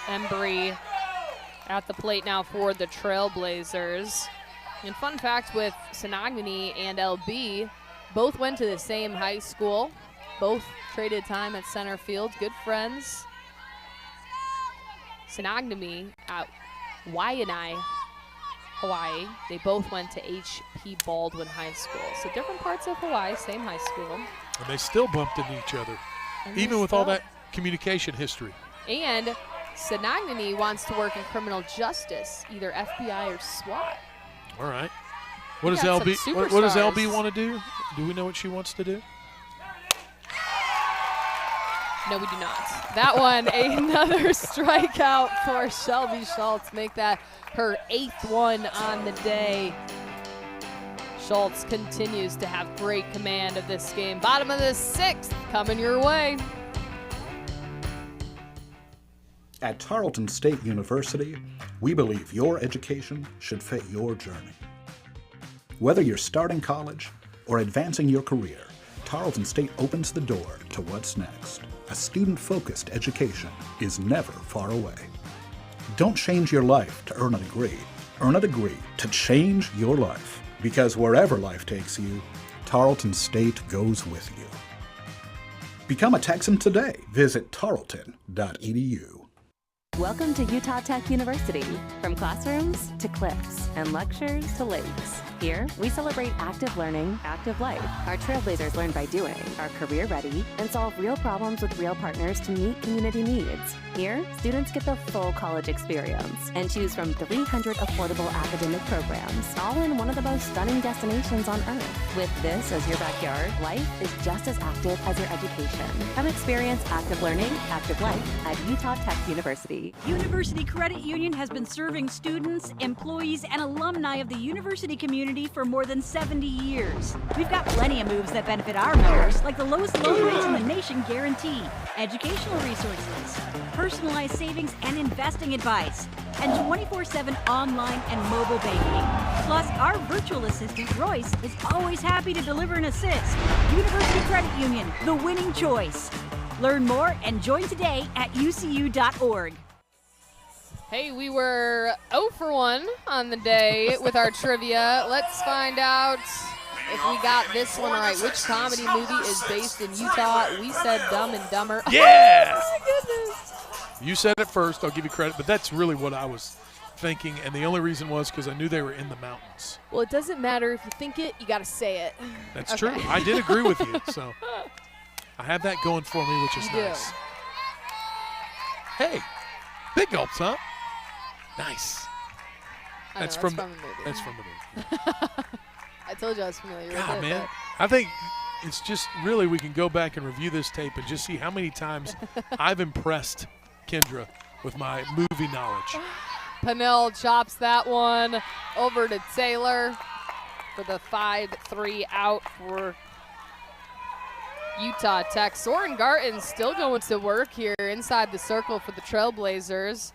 Embry at the plate now for the Trailblazers. And fun fact with Sanagnany and LB, both went to the same high school. Both traded time at center field. Good friends. Sanagnany at Waianae, Hawaii. They both went to H.P. Baldwin High School. So different parts of Hawaii, same high school. And they still bumped into each other, even with all that communication history. And Sanagnany wants to work in criminal justice, either FBI or SWAT. All right. What does LB? What does LB want to do? Do we know what she wants to do? No, we do not. That one, another strikeout for Shelby Schultz. Make that her 8th one on the day. Schultz continues to have great command of this game. Bottom of the 6th coming your way. At Tarleton State University, we believe your education should fit your journey. Whether you're starting college or advancing your career, Tarleton State opens the door to what's next. A student-focused education is never far away. Don't change your life to earn a degree. Earn a degree to change your life. Because wherever life takes you, Tarleton State goes with you. Become a Texan today. Visit tarleton.edu. Welcome to Utah Tech University. From classrooms to cliffs and lectures to lakes. Here, we celebrate active learning, active life. Our Trailblazers learn by doing, are career ready, and solve real problems with real partners to meet community needs. Here, students get the full college experience and choose from 300 affordable academic programs, all in one of the most stunning destinations on Earth. With this as your backyard, life is just as active as your education. Come experience active learning, active life at Utah Tech University. University Credit Union has been serving students, employees, and alumni of the university community for more than 70 years. We've got plenty of moves that benefit our members, like the lowest loan rates in the nation guarantee, educational resources, personalized savings and investing advice, and 24/7 online and mobile banking. Plus, our virtual assistant, Royce, is always happy to deliver an assist. University Credit Union, the winning choice. Learn more and join today at ucu.org. Hey, we were 0 for 1 on the day with our trivia. Let's find out if we got this one right. Which comedy movie is based in Utah? We said Dumb and Dumber. Yeah! Oh, my goodness. You said it first. I'll give you credit. But that's really what I was thinking. And the only reason was because I knew they were in the mountains. Well, it doesn't matter if you think it. You got to say it. That's true. I did agree with you. So I have that going for me, which is nice. Hey, big gulps, huh? Nice. That's from the movie. That's from the movie. I told you I was familiar with it. God, man. I think it's just really we can go back and review this tape and just see how many times I've impressed Kendra with my movie knowledge. Pennell chops that one over to Taylor for the 5-3 out for Utah Tech. Soren Garten still going to work here inside the circle for the Trailblazers.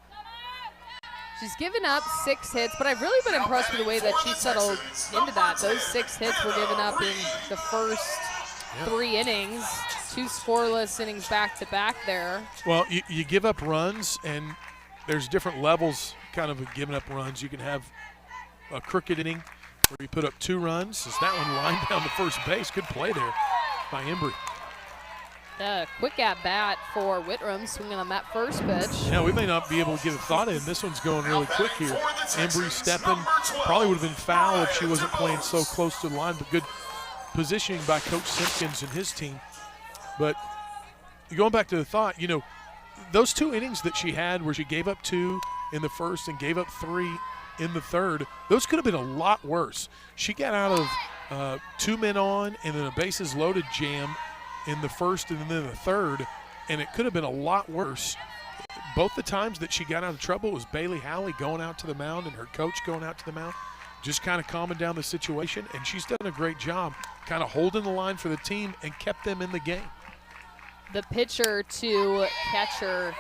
She's given up 6 hits, but I've really been impressed with the way that she settled into that. Those 6 hits were given up in the first 3 innings. 2 scoreless innings back-to-back there. Well, you give up runs, and there's different levels kind of giving up runs. You can have a crooked inning where you put up 2 runs. As that one lined down the first base. Good play there by Embry. Quick at-bat for Whitram, swinging on that first pitch. Yeah, we may not be able to get a thought in. This one's going really quick here. Embry stepping. Probably would have been foul if she wasn't playing so close to the line, but good positioning by Coach Simpkins and his team. But going back to the thought, you know, those 2 innings that she had where she gave up 2 in the first and gave up 3 in the third, those could have been a lot worse. She got out of 2 men on and then a bases loaded jam in the first and then the third, and it could have been a lot worse. Both the times that she got out of trouble was Bailey Howley going out to the mound and her coach going out to the mound, just kind of calming down the situation, and she's done a great job kind of holding the line for the team and kept them in the game. The pitcher to catcher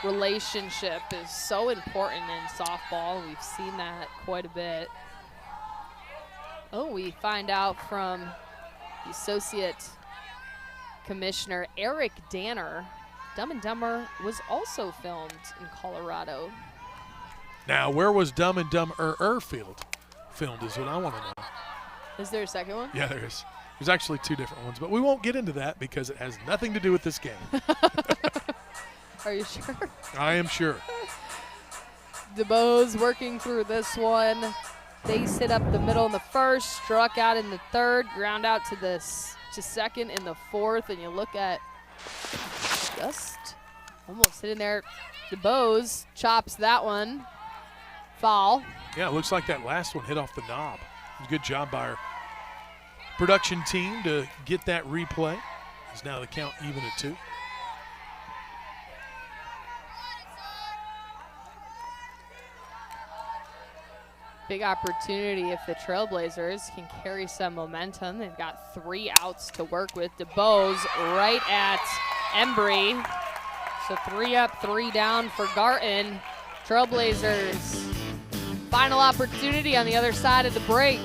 relationship is so important in softball. We've seen that quite a bit. Oh, we find out from the associate commissioner Eric Danner, Dumb and Dumber was also filmed in Colorado. Now, where was Dumb and Dumber filmed is what I want to know. Is there a second one? Yeah, there is. There's actually 2 different ones, but we won't get into that because it has nothing to do with this game. Are you sure? I am sure. DeBose working through this one. Base hit up the middle in the first, struck out in the third, ground out to second in the fourth, and you look at just almost hitting there. DeBose chops that one. Foul. Yeah, it looks like that last one hit off the knob. Good job by our production team to get that replay. It's now the count even at 2. Big opportunity if the Trailblazers can carry some momentum. They've got 3 outs to work with. DeBose right at Embry. So 3 up, 3 down for Garten. Trailblazers, final opportunity on the other side of the break.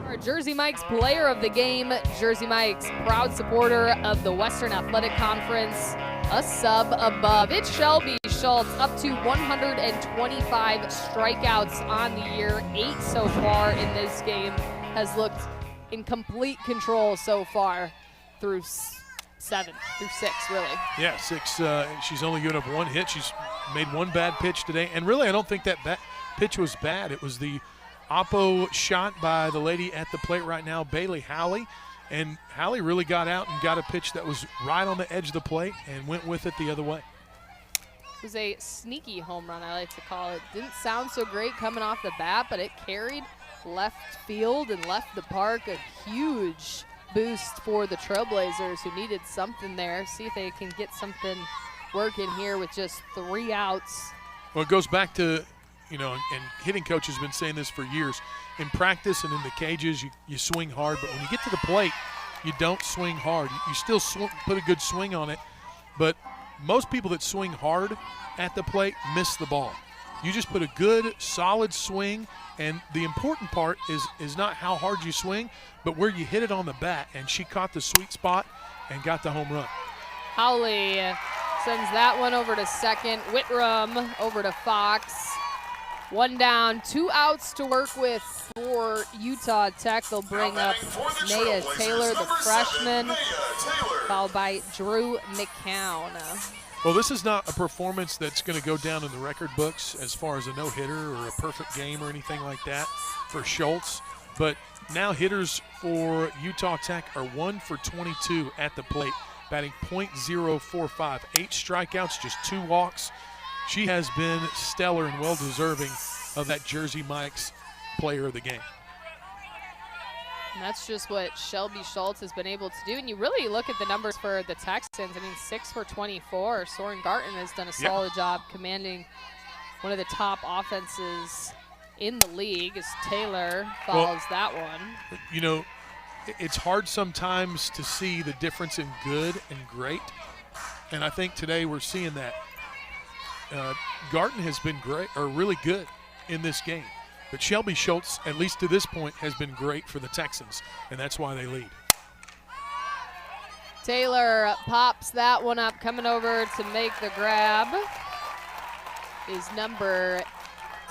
Our Jersey Mike's player of the game, Jersey Mike's proud supporter of the Western Athletic Conference, a sub above. It's Shelby Schultz, up to 125 strikeouts on the year, 8 so far in this game, has looked in complete control so far through 6 really. Yeah, 6. She's only given up 1 hit. She's made one bad pitch today. And really, I don't think that pitch was bad. It was the oppo shot by the lady at the plate right now, Bailey Howley. And Howley really got out and got a pitch that was right on the edge of the plate and went with it the other way. It was a sneaky home run, I like to call it. Didn't sound so great coming off the bat, but it carried left field and left the park. A huge boost for the Trailblazers, who needed something there. See if they can get something working here with just 3 outs. Well, it goes back to, and hitting coach has been saying this for years. In practice and in the cages, you swing hard, but when you get to the plate, you don't swing hard. You still put a good swing on it, but most people that swing hard at the plate miss the ball. You just put a good, solid swing, and the important part is not how hard you swing, but where you hit it on the bat, and she caught the sweet spot and got the home run. Howley sends that one over to second. Whitram over to Fox. 1 down, 2 outs to work with for Utah Tech. They'll bring up Naya Taylor, the freshman, followed by Drew McCown. Well, this is not a performance that's going to go down in the record books as far as a no-hitter or a perfect game or anything like that for Schultz. But now hitters for Utah Tech are 1 for 22 at the plate, batting .045. 8 strikeouts, just 2 walks. She has been stellar and well-deserving of that Jersey Mike's player of the game. And that's just what Shelby Schultz has been able to do. And you really look at the numbers for the Texans. 6 for 24. Soren Garten has done a solid job commanding one of the top offenses in the league as Taylor follows that one. It's hard sometimes to see the difference in good and great. And I think today we're seeing that. Garten has been great, or really good in this game. But Shelby Schultz, at least to this point, has been great for the Texans, and that's why they lead. Taylor pops that one up, coming over to make the grab is number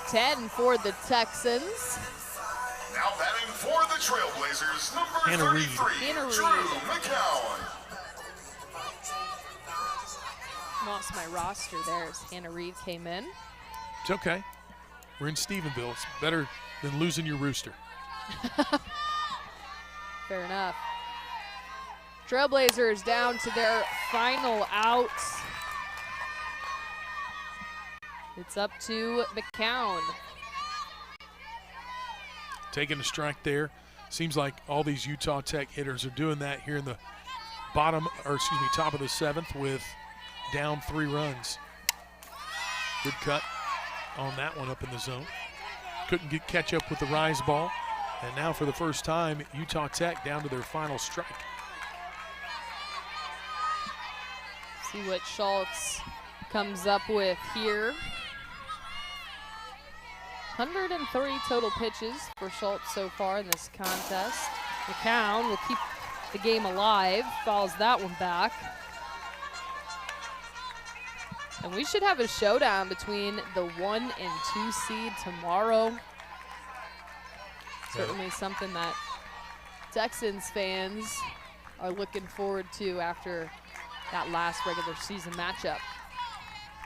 10 for the Texans. Now batting for the Trailblazers, number 33, Drew McCown. Lost my roster there as Hannah Reed came in. It's okay. We're in Stephenville. It's better than losing your rooster. Fair enough. Trailblazers down to their final out. It's up to McCown. Taking a strike there. Seems like all these Utah Tech hitters are doing that here in the top of the 7th with down 3 runs. Good cut on that one up in the zone. Couldn't catch up with the rise ball. And now for the first time, Utah Tech down to their final strike. See what Schultz comes up with here. 103 total pitches for Schultz so far in this contest. McCown will keep the game alive, fouls that one back. And we should have a showdown between the 1 and 2 seed tomorrow. Certainly something that Texans fans are looking forward to after that last regular season matchup.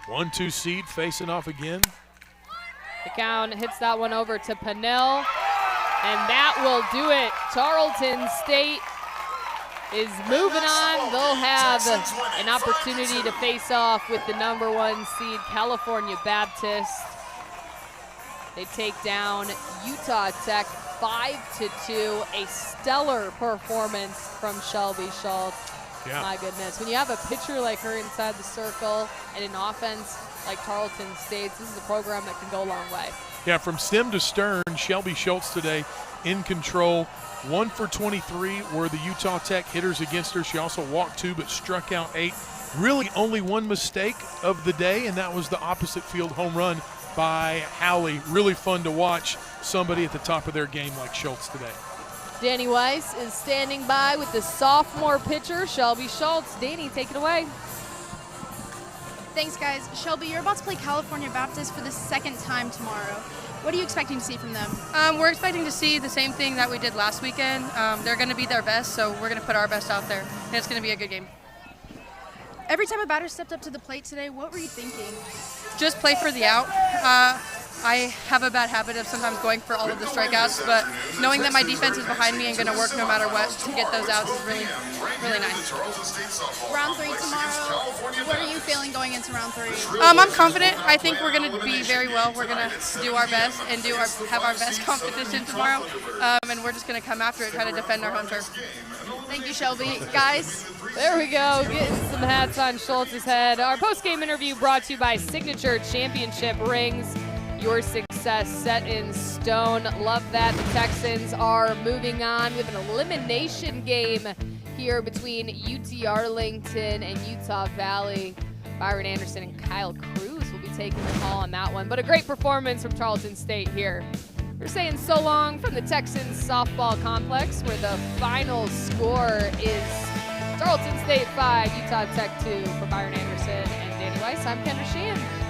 1-2 seed facing off again. McCown hits that one over to Pannell, and that will do it. Tarleton State is moving on. They'll have an opportunity to face off with the number 1 seed California Baptist. They take down Utah Tech 5-2. A stellar performance from Shelby Schultz. Yeah. My goodness, when you have a pitcher like her inside the circle and an offense like Tarleton State's, this is a program that can go a long way. Yeah, from stem to stern, Shelby Schultz today in control. 1 for 23 were the Utah Tech hitters against her. She also walked 2 but struck out 8. Really only one mistake of the day, and that was the opposite field home run by Howley. Really fun to watch somebody at the top of their game like Schultz today. Danny Weiss is standing by with the sophomore pitcher, Shelby Schultz. Danny, take it away. Thanks, guys. Shelby, you're about to play California Baptist for the 2nd time tomorrow. What are you expecting to see from them? We're expecting to see the same thing that we did last weekend. They're going to be their best, so we're going to put our best out there, and it's going to be a good game. Every time a batter stepped up to the plate today, what were you thinking? Just play for the out. I have a bad habit of sometimes going for all of the strikeouts, but knowing that my defense is behind me and going to work no matter what to get those outs is really, really nice. Round 3 tomorrow. What are you feeling going into round 3? I'm confident. I think we're going to be very well. We're going to do our best and have our best competition tomorrow, and we're just going to come after it, try to defend our home turf. Thank you, Shelby. Guys, there we go, getting some hats on Schultz's head. Our post-game interview brought to you by Signature Championship Rings. Your success set in stone. Love that. The Texans are moving on. We have an elimination game here between UT Arlington and Utah Valley. Byron Anderson and Kyle Cruz will be taking the call on that one. But a great performance from Tarleton State here. We're saying so long from the Texans softball complex, where the final score is Tarleton State 5, Utah Tech 2. For Byron Anderson and Danny Weiss, I'm Kendra Sheehan.